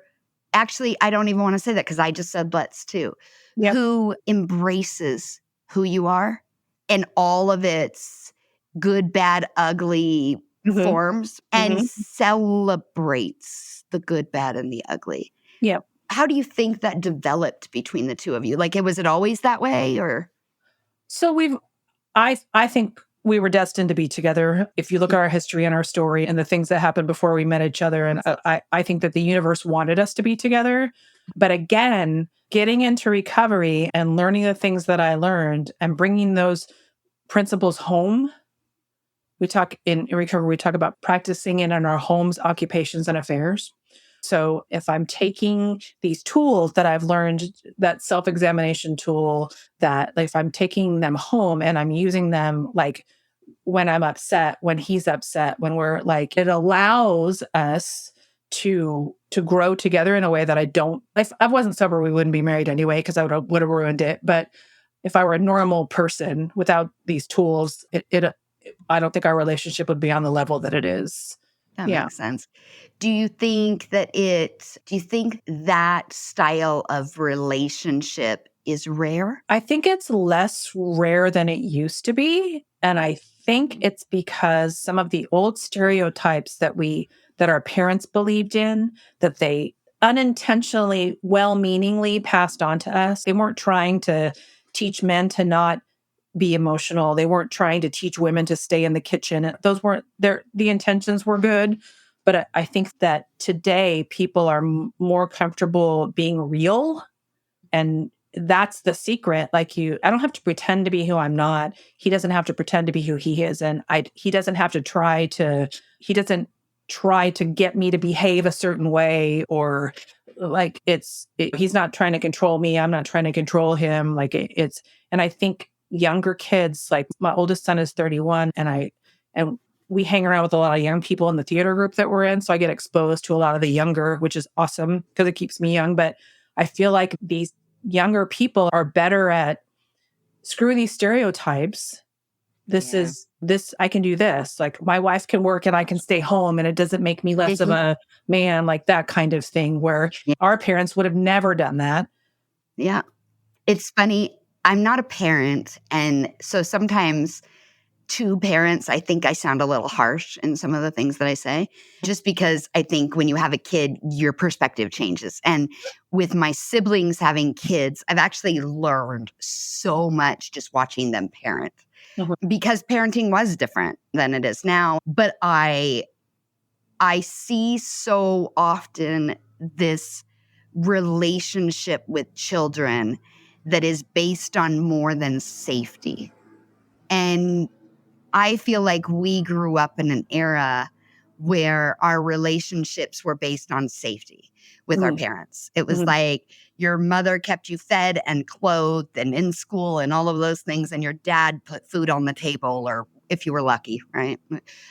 actually, I don't even want to say that because I just said let's too, who embraces who you are in all of its good, bad, ugly forms and celebrates the good, bad, and the ugly. Yeah. How do you think that developed between the two of you? Like, was it always that way, or? So I think we were destined to be together. If you look at our history and our story and the things that happened before we met each other, and I think that the universe wanted us to be together. But again, getting into recovery and learning the things that I learned and bringing those principles home. We talk in recovery, we talk about practicing it in our homes, occupations, and affairs. So if I'm taking these tools that I've learned, that self-examination tool, that like if I'm taking them home and I'm using them like when I'm upset, when he's upset, when we're like, it allows us to grow together in a way that I don't, if I wasn't sober, we wouldn't be married anyway, because I would have ruined it. But if I were a normal person without these tools, I don't think our relationship would be on the level that it is. That makes sense. Do you think that style of relationship is rare? I think it's less rare than it used to be. And I think it's because some of the old stereotypes that our parents believed in, that they unintentionally, well-meaningly passed on to us. They weren't trying to teach men to not be emotional. They weren't trying to teach women to stay in the kitchen. Those weren't the intentions were good. But I think that today people are more comfortable being real. And that's the secret. Like I don't have to pretend to be who I'm not. He doesn't have to pretend to be who he is. And he doesn't try to get me to behave a certain way, or like he's not trying to control me. I'm not trying to control him. And I think younger kids, like my oldest son is 31 and we hang around with a lot of young people in the theater group that we're in. So I get exposed to a lot of the younger, which is awesome because it keeps me young. But I feel like these younger people are better at screw these stereotypes. I can do this. Like my wife can work and I can stay home and it doesn't make me less of a man, like that kind of thing, where our parents would have never done that. Yeah. It's funny. I'm not a parent. And so sometimes to parents, I think I sound a little harsh in some of the things that I say, just because I think when you have a kid, your perspective changes. And with my siblings having kids, I've actually learned so much just watching them parent, because parenting was different than it is now. But I see so often this relationship with children that is based on more than safety. And I feel like we grew up in an era where our relationships were based on safety with our parents. It was like your mother kept you fed and clothed and in school and all of those things, and your dad put food on the table or if you were lucky, right?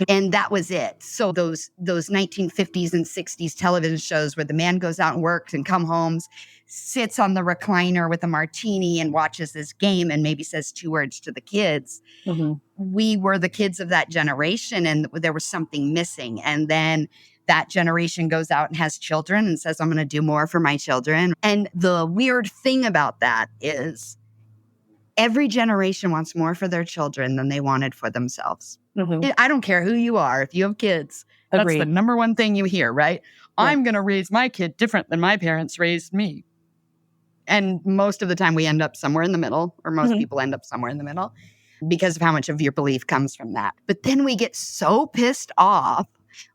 And that was it. So those 1950s and 60s television shows where the man goes out and works and come home, sits on the recliner with a martini and watches this game and maybe says 2 words to the kids. Mm-hmm. We were the kids of that generation, and there was something missing. And then that generation goes out and has children and says, I'm going to do more for my children. And the weird thing about that is every generation wants more for their children than they wanted for themselves. Mm-hmm. I don't care who you are. If you have kids, Agreed. that's the number one thing you hear, right? Yeah. I'm going to raise my kid different than my parents raised me. And most of the time we end up somewhere in the middle, or most people end up somewhere in the middle because of how much of your belief comes from that. But then we get so pissed off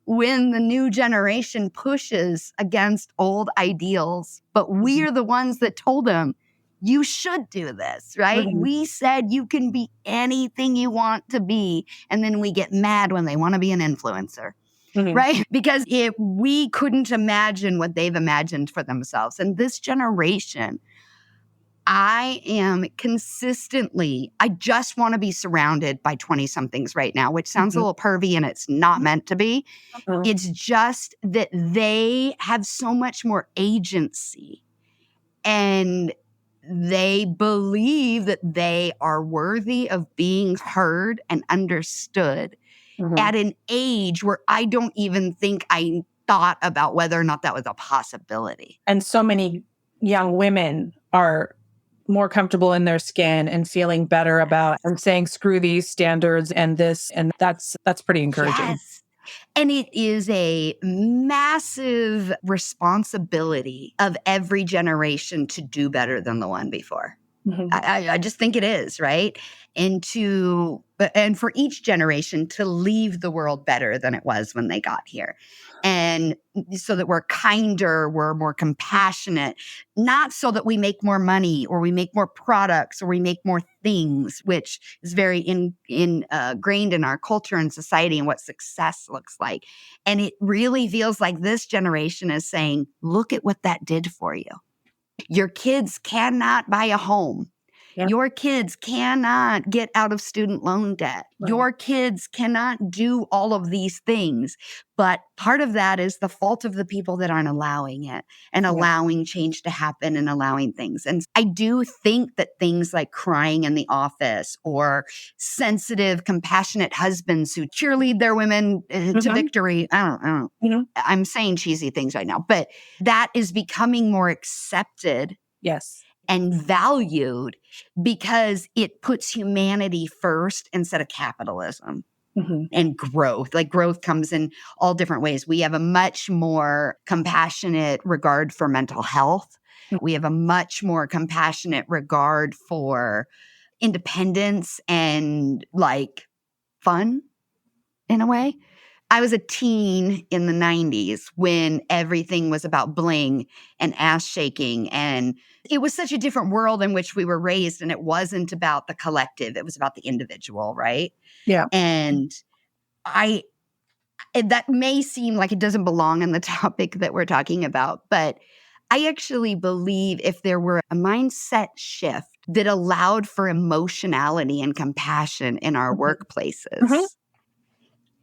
when the new generation pushes against old ideals, but we are the ones that told them, you should do this, right? Mm-hmm. We said you can be anything you want to be. And then we get mad when they want to be an influencer, right? Because we couldn't imagine what they've imagined for themselves. And this generation, I am consistently, I just want to be surrounded by 20-somethings right now, which sounds a little pervy and it's not meant to be. It's just that they have so much more agency and they believe that they are worthy of being heard and understood at an age where I don't even think I thought about whether or not that was a possibility. And so many young women are more comfortable in their skin and feeling better about and saying, screw these standards and this. And that's pretty encouraging. Yes. And it is a massive responsibility of every generation to do better than the one before. I just think it is, right? And for each generation to leave the world better than it was when they got here. And so that we're kinder, we're more compassionate, not so that we make more money or we make more products or we make more things, which is very ingrained in our culture and society and what success looks like. And it really feels like this generation is saying, look at what that did for you. Your kids cannot buy a home. Yeah. Your kids cannot get out of student loan debt. Right. Your kids cannot do all of these things. But part of that is the fault of the people that aren't allowing it and allowing change to happen and allowing things. And I do think that things like crying in the office or sensitive, compassionate husbands who cheerlead their women to victory. I don't. I'm saying cheesy things right now, but that is becoming more accepted. Yes. And valued because it puts humanity first instead of capitalism and growth. Like growth comes in all different ways. We have a much more compassionate regard for mental health. We have a much more compassionate regard for independence and like fun in a way. I was a teen in the 90s when everything was about bling and ass shaking. And it was such a different world in which we were raised. And it wasn't about the collective. It was about the individual, right? Yeah. And that may seem like it doesn't belong in the topic that we're talking about, but I actually believe if there were a mindset shift that allowed for emotionality and compassion in our workplaces,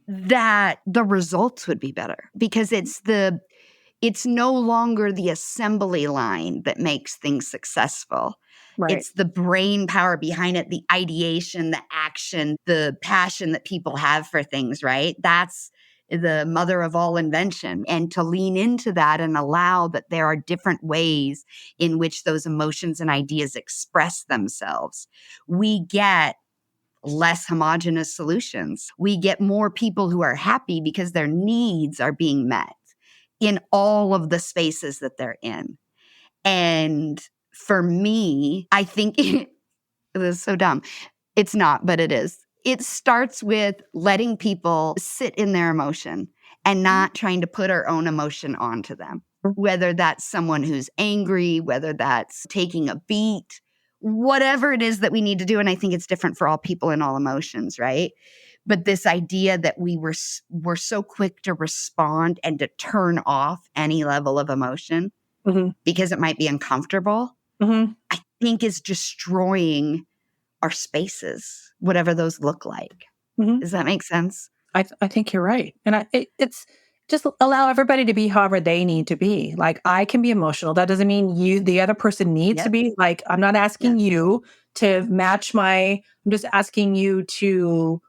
that the results would be better because it's no longer the assembly line that makes things successful. Right. It's the brain power behind it, the ideation, the action, the passion that people have for things, right? That's the mother of all invention. And to lean into that and allow that there are different ways in which those emotions and ideas express themselves, we get less homogenous solutions. We get more people who are happy because their needs are being met in all of the spaces that they're in. And for me, I think it is so dumb. It's not, but it is. It starts with letting people sit in their emotion and not trying to put our own emotion onto them, whether that's someone who's angry, whether that's taking a beat, whatever it is that we need to do. And I think it's different for all people and all emotions, right? But this idea that we're so quick to respond and to turn off any level of emotion because it might be uncomfortable, I think is destroying our spaces, whatever those look like. Mhm. Does that make sense? I think you're right. And it's just allow everybody to be however they need to be. Like, I can be emotional. That doesn't mean the other person needs to Yep. be. Like, I'm not asking Yes. you to match I'm just asking you to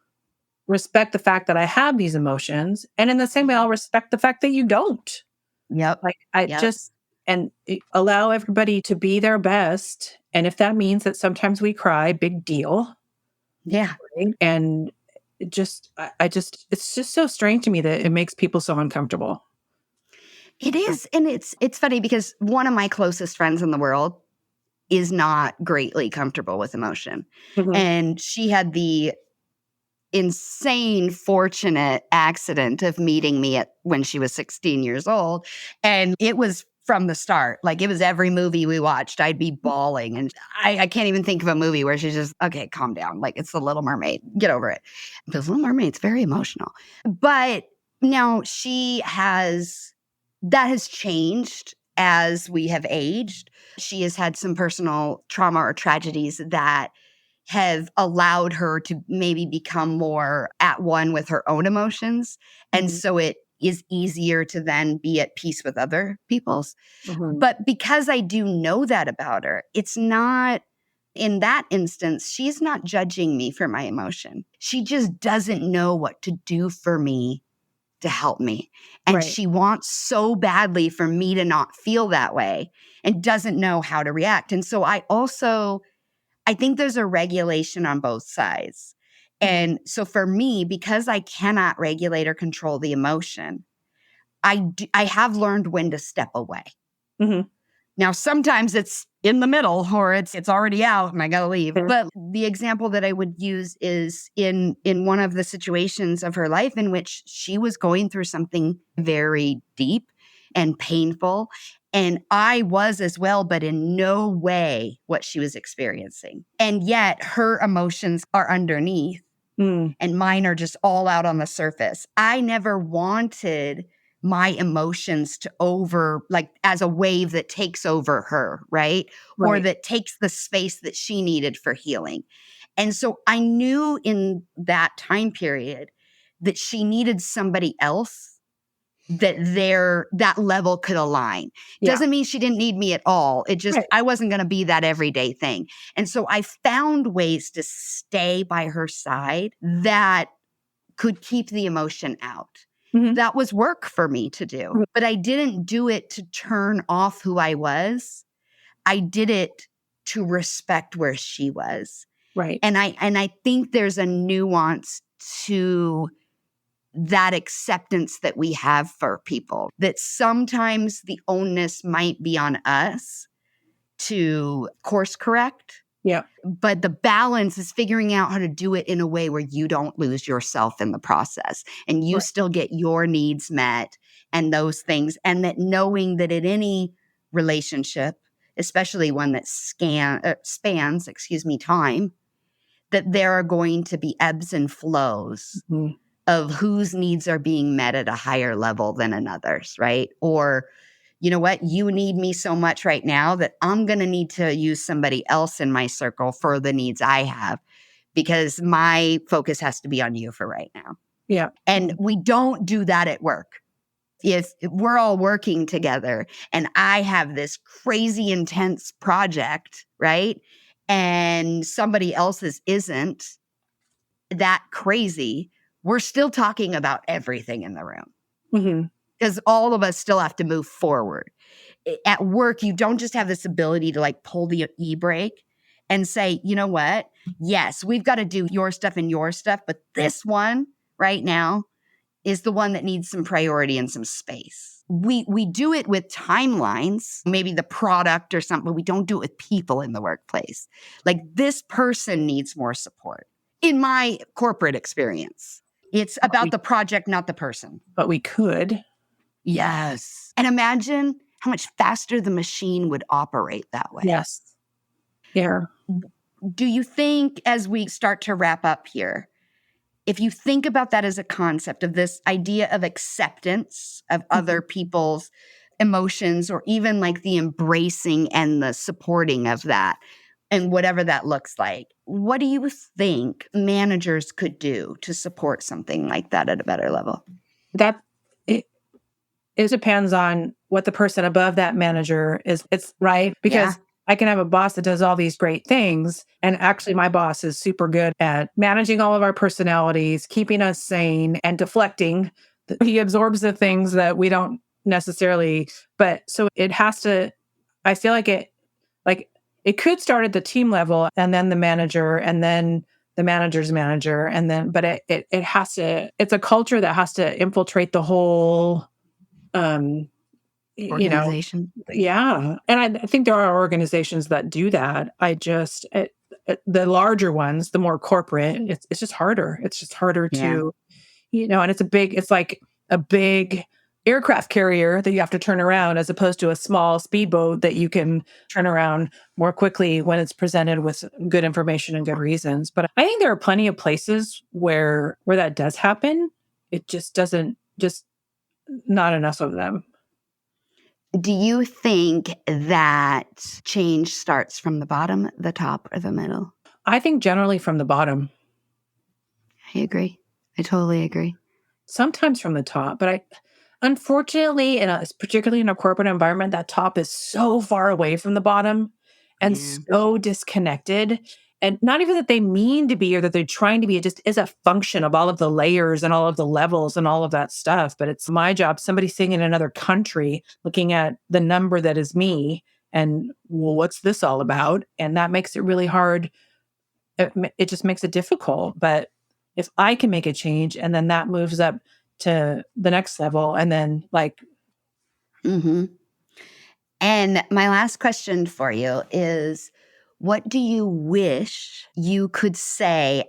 respect the fact that I have these emotions. And in the same way, I'll respect the fact that you don't. Yep. Like, I Yep. just, and allow everybody to be their best. And if that means that sometimes we cry, big deal. Yeah. Right? And I just, it's just so strange to me that it makes people so uncomfortable. It is. And it's funny because one of my closest friends in the world is not greatly comfortable with emotion. Mhm. And she had the insane fortunate accident of meeting me when she was 16 years old. And it was from the start. Like, it was every movie we watched, I'd be bawling. And I can't even think of a movie where she's just, okay, calm down. Like, it's The Little Mermaid. Get over it. Because Little Mermaid's very emotional. But now that has changed as we have aged. She has had some personal trauma or tragedies that have allowed her to maybe become more at one with her own emotions. And Mhm. so it is easier to then be at peace with other people's. Mhm. But because I do know that about her, it's not, in that instance, she's not judging me for my emotion. She just doesn't know what to do for me to help me. And Right. she wants so badly for me to not feel that way and doesn't know how to react. And so I think there's a regulation on both sides. And so for me, because I cannot regulate or control the emotion, I have learned when to step away. Mhm. Now, sometimes it's in the middle or it's already out and I got to leave. Mhm. But the example that I would use is in one of the situations of her life in which she was going through something very deep and painful. And I was as well, but in no way what she was experiencing. And yet her emotions are underneath Mm. and mine are just all out on the surface. I never wanted my emotions to like as a wave that takes over her, right? Or Right. that takes the space that she needed for healing. And so I knew in that time period that she needed somebody else that level could align. Yeah. Doesn't mean she didn't need me at all. It just, Right. I wasn't going to be that everyday thing. And so I found ways to stay by her side that could keep the emotion out. Mhm. That was work for me to do, Mhm. but I didn't do it to turn off who I was. I did it to respect where she was. Right. And I think there's a nuance to that acceptance that we have for people, that sometimes the onus might be on us to course correct, Yeah. but the balance is figuring out how to do it in a way where you don't lose yourself in the process and you Right. still get your needs met and those things. And that knowing that in any relationship, especially one that spans, time, that there are going to be ebbs and flows Mhm. of whose needs are being met at a higher level than another's, right? Or, you know what, you need me so much right now that I'm going to need to use somebody else in my circle for the needs I have because my focus has to be on you for right now. Yeah. And we don't do that at work. If we're all working together and I have this crazy intense project, right? And somebody else's isn't that crazy, we're still talking about everything in the room Mhm. because all of us still have to move forward. At work, you don't just have this ability to like pull the e-brake and say, you know what? Yes, we've got to do your stuff and your stuff, but this one right now is the one that needs some priority and some space. We do it with timelines, maybe the product or something, but we don't do it with people in the workplace. Like this person needs more support. In my corporate experience, it's But about we the project, not the person. but we could. Yes. And imagine how much faster the machine would operate that way. Yes. Yeah. Do you think, as we start to wrap up here, if you think about that as a concept of this idea of acceptance of other Mhm. people's emotions, or even like the embracing and the supporting of that, And whatever that looks like, what do you think managers could do to support something like that at a better level? That it depends on what the person above that manager is. It's right. Yeah. Because I can have a boss that does all these great things. And actually, my boss is super good at managing all of our personalities, keeping us sane, and deflecting. He absorbs the things that we don't necessarily, but so it has to, I feel like it could start at the team level and then the manager and then the manager's manager. And then, but it has to, it's a culture that has to infiltrate the whole, um, Organization. yeah. And I think there are organizations that do that. The larger ones, the more corporate, it's just harder. It's just harder Yeah. to, and it's like a big aircraft carrier that you have to turn around as opposed to a small speedboat that you can turn around more quickly when it's presented with good information and good reasons. But I think there are plenty of places where that does happen. It just doesn't, just not enough of them. Do you think that change starts from the bottom, the top, or the middle? I think generally from the bottom, I agree. I totally agree. sometimes from the top, but unfortunately, particularly in a corporate environment, that top is so far away from the bottom and Yeah. so disconnected. And not even that they mean to be or that they're trying to be, it just is a function of all of the layers and all of the levels and all of that stuff. But it's my job, somebody sitting in another country looking at the number that is me and, well, what's this all about? And that makes it really hard. It just makes it difficult. But if I can make a change and then that moves up to the next level and then Mm-hmm. And my last question for you is, what do you wish you could say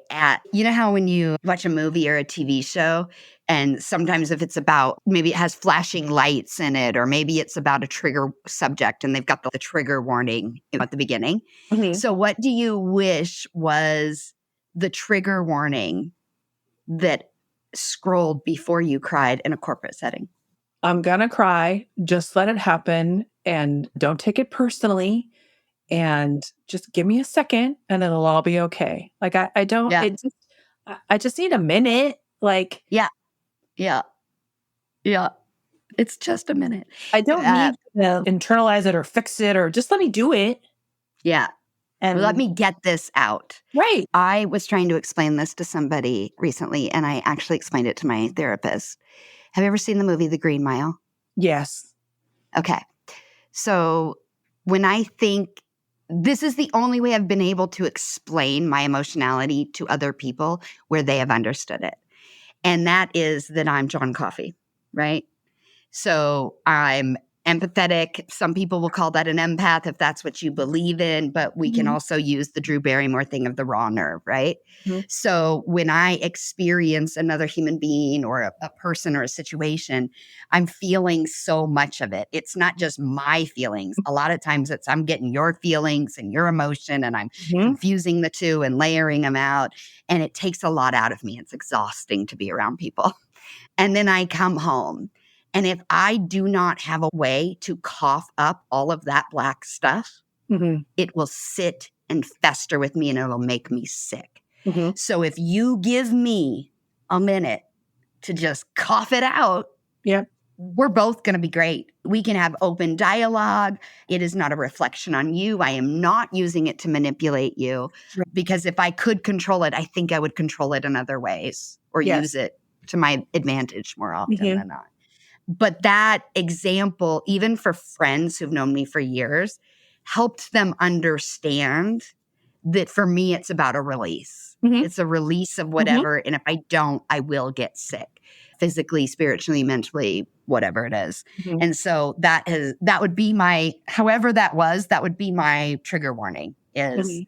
you know how when you watch a movie or a TV show, and sometimes if it's about, maybe it has flashing lights in it, or maybe it's about a trigger subject and they've got the trigger warning at the beginning. Mhm. So what do you wish was the trigger warning that scrolled before you cried in a corporate setting? I'm gonna cry, just let it happen and don't take it personally and just give me a second and it'll all be okay. Like I don't Yeah. it just I just need a minute. Like Yeah. Yeah. Yeah. It's just a minute. I don't need to internalize it or fix it or just let me do it. Yeah. Let And me get this out. right. I was trying to explain this to somebody recently, and I actually explained it to my therapist. Have you ever seen the movie The Green Mile? Yes. Okay. So when I think this is the only way I've been able to explain my emotionality to other people where they have understood it. And that is that I'm John Coffey, right? So I'm empathetic. Some people will call that an empath if that's what you believe in, but we can Mhm. also use the Drew Barrymore thing of the raw nerve, right? Mhm. So when I experience another human being or a person or a situation, I'm feeling so much of it. It's not just my feelings. A lot of times I'm getting your feelings and your emotion, and I'm Mhm. confusing the two and layering them out. And it takes a lot out of me. It's exhausting to be around people. And then I come home. And if I do not have a way to cough up all of that black stuff, Mhm. it will sit and fester with me and it'll make me sick. Mhm. So if you give me a minute to just cough it out, Yep. we're both going to be great. We can have open dialogue. It is not a reflection on you. I am not using it to manipulate you, Right. because if I could control it, I think I would control it in other ways or Yes. use it to my advantage more often Mhm. than not. But that example, even for friends who've known me for years, helped them understand that for me, it's about a release. Mhm. It's a release of Mhm. whatever. And if I don't, I will get sick physically, spiritually, mentally, whatever it is. Mhm. And so that would be however that would be my trigger warning is Mhm.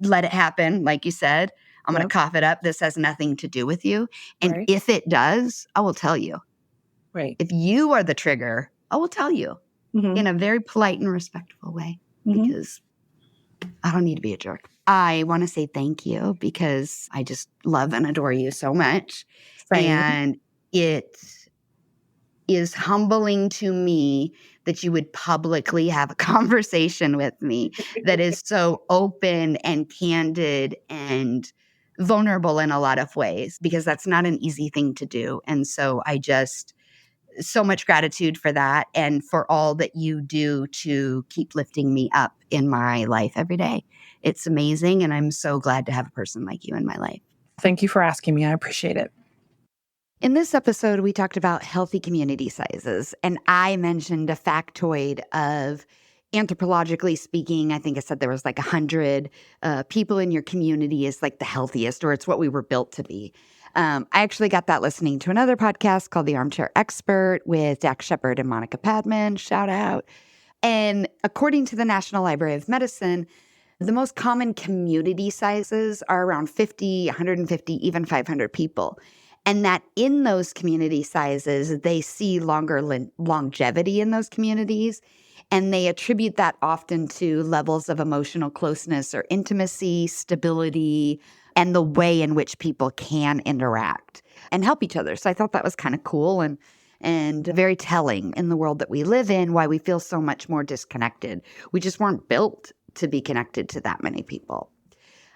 let it happen. Like you said, I'm going to Yep. cough it up. This has nothing to do with you. And Right. if it does, I will tell you. Right. If you are the trigger, I will tell you Mhm. in a very polite and respectful way, Mhm. because I don't need to be a jerk. I want to say thank you because I just love and adore you so much. Same. And it is humbling to me that you would publicly have a conversation with me that is so open and candid and vulnerable in a lot of ways, because that's not an easy thing to do. And so so much gratitude for that and for all that you do to keep lifting me up in my life every day. It's amazing. And I'm so glad to have a person like you in my life. Thank you for asking me. I appreciate it. In this episode, we talked about healthy community sizes, and I mentioned a factoid of, anthropologically speaking, I think I said there was like 100 people in your community is like the healthiest, or it's what we were built to be. I actually got that listening to another podcast called The Armchair Expert with Dax Shepard and Monica Padman. Shout out. And according to the National Library of Medicine, the most common community sizes are around 50, 150, even 500 people. And that in those community sizes, they see longer longevity in those communities. And they attribute that often to levels of emotional closeness or intimacy, stability, and the way in which people can interact and help each other. So I thought that was kind of cool and very telling in the world that we live in, why we feel so much more disconnected. We just weren't built to be connected to that many people.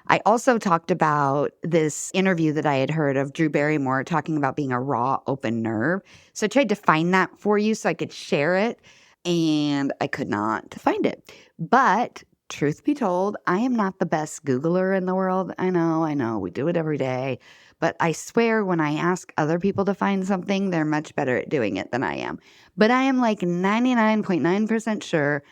I also talked about this interview that I had heard of Drew Barrymore talking about being a raw, open nerve. So I tried to find that for you so I could share it, and I could not find it. But truth be told, I am not the best Googler in the world. I know, we do it every day. But I swear when I ask other people to find something, they're much better at doing it than I am. But I am like 99.9% sure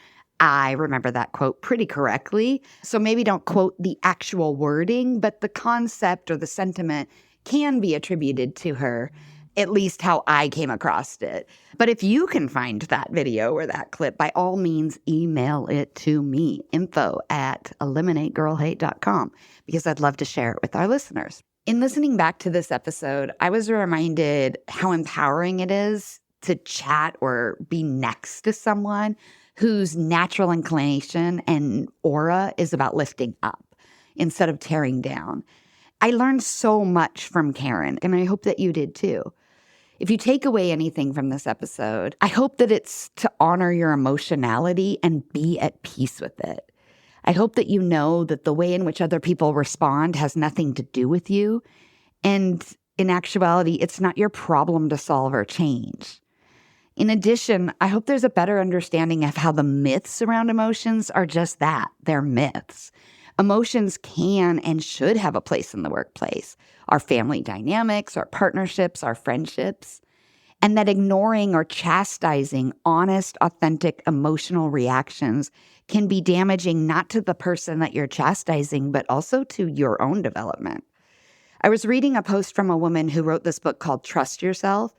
I remember that quote pretty correctly. So maybe don't quote the actual wording, but the concept or the sentiment can be attributed to her, at least how I came across it. But if you can find that video or that clip, by all means, email it to me, info@eliminategirlhate.com, because I'd love to share it with our listeners. In listening back to this episode, I was reminded how empowering it is to chat or be next to someone whose natural inclination and aura is about lifting up instead of tearing down. I learned so much from Karen, and I hope that you did too. If you take away anything from this episode, I hope that it's to honor your emotionality and be at peace with it. I hope that you know that the way in which other people respond has nothing to do with you. And in actuality, it's not your problem to solve or change. In addition, I hope there's a better understanding of how the myths around emotions are just that. They're myths. Emotions can and should have a place in the workplace, our family dynamics, our partnerships, our friendships, and that ignoring or chastising honest, authentic emotional reactions can be damaging not to the person that you're chastising, but also to your own development. I was reading a post from a woman who wrote this book called Trust Yourself,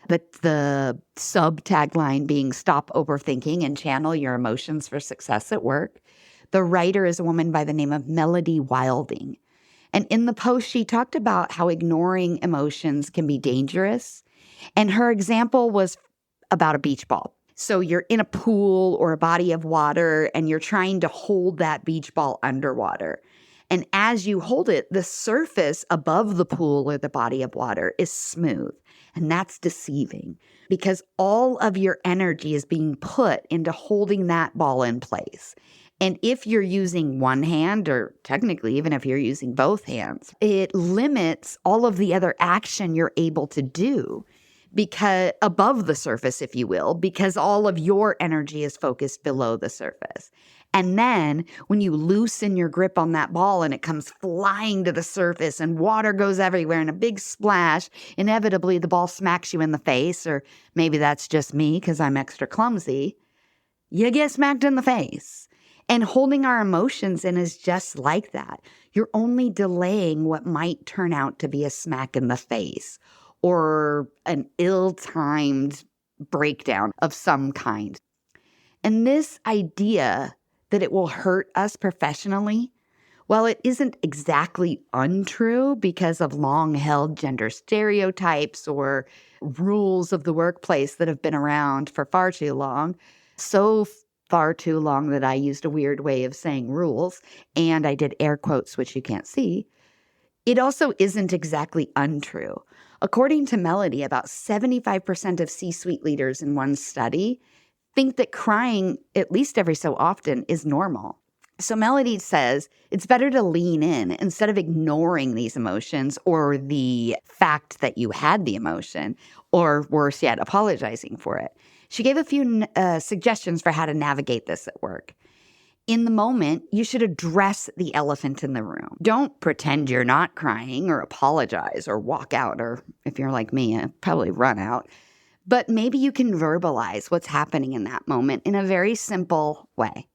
but the sub-tagline being stop overthinking and channel your emotions for success at work. The writer is a woman by the name of Melody Wilding. And in the post, she talked about how ignoring emotions can be dangerous. And her example was about a beach ball. So you're in a pool or a body of water, and you're trying to hold that beach ball underwater. And as you hold it, the surface above the pool or the body of water is smooth. And that's deceiving because all of your energy is being put into holding that ball in place. And if you're using one hand, or technically even if you're using both hands, it limits all of the other action you're able to do, because above the surface, if you will, because all of your energy is focused below the surface. And then when you loosen your grip on that ball and it comes flying to the surface and water goes everywhere and a big splash, inevitably the ball smacks you in the face, or maybe that's just me because I'm extra clumsy. You get smacked in the face. And holding our emotions in is just like that. You're only delaying what might turn out to be a smack in the face or an ill-timed breakdown of some kind. And this idea that it will hurt us professionally, while it isn't exactly untrue because of long-held gender stereotypes or rules of the workplace that have been around for far too long, so far too long that I used a weird way of saying rules, and I did air quotes, which you can't see, it also isn't exactly untrue. According to Melody, about 75% of C-suite leaders in one study think that crying, at least every so often, is normal. So Melody says it's better to lean in instead of ignoring these emotions or the fact that you had the emotion, or worse yet, apologizing for it. She gave a few suggestions for how to navigate this at work. In the moment, you should address the elephant in the room. Don't pretend you're not crying or apologize or walk out, or if you're like me, probably run out. But maybe you can verbalize what's happening in that moment in a very simple way.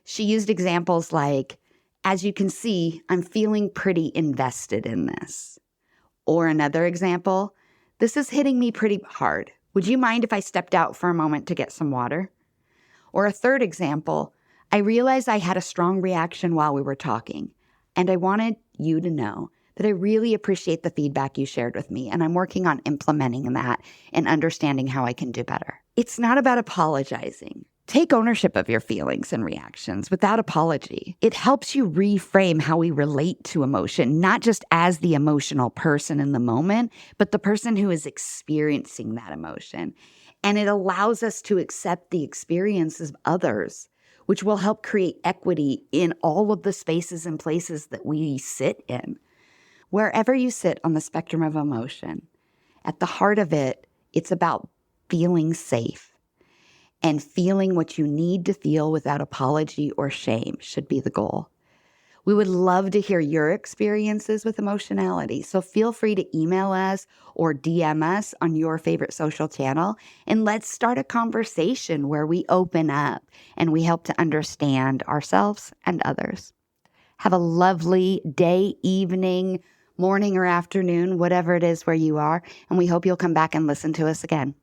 She used examples like, as you can see, I'm feeling pretty invested in this. Or another example, this is hitting me pretty hard. Would you mind if I stepped out for a moment to get some water? Or a third example, I realized I had a strong reaction while we were talking, and I wanted you to know that I really appreciate the feedback you shared with me, and I'm working on implementing that and understanding how I can do better. It's not about apologizing. Take ownership of your feelings and reactions without apology. It helps you reframe how we relate to emotion, not just as the emotional person in the moment, but the person who is experiencing that emotion. And it allows us to accept the experiences of others, which will help create equity in all of the spaces and places that we sit in. Wherever you sit on the spectrum of emotion, at the heart of it, it's about feeling safe. And feeling what you need to feel without apology or shame should be the goal. We would love to hear your experiences with emotionality, so feel free to email us or DM us on your favorite social channel, and let's start a conversation where we open up and we help to understand ourselves and others. Have a lovely day, evening, morning, or afternoon, whatever it is where you are, and we hope you'll come back and listen to us again.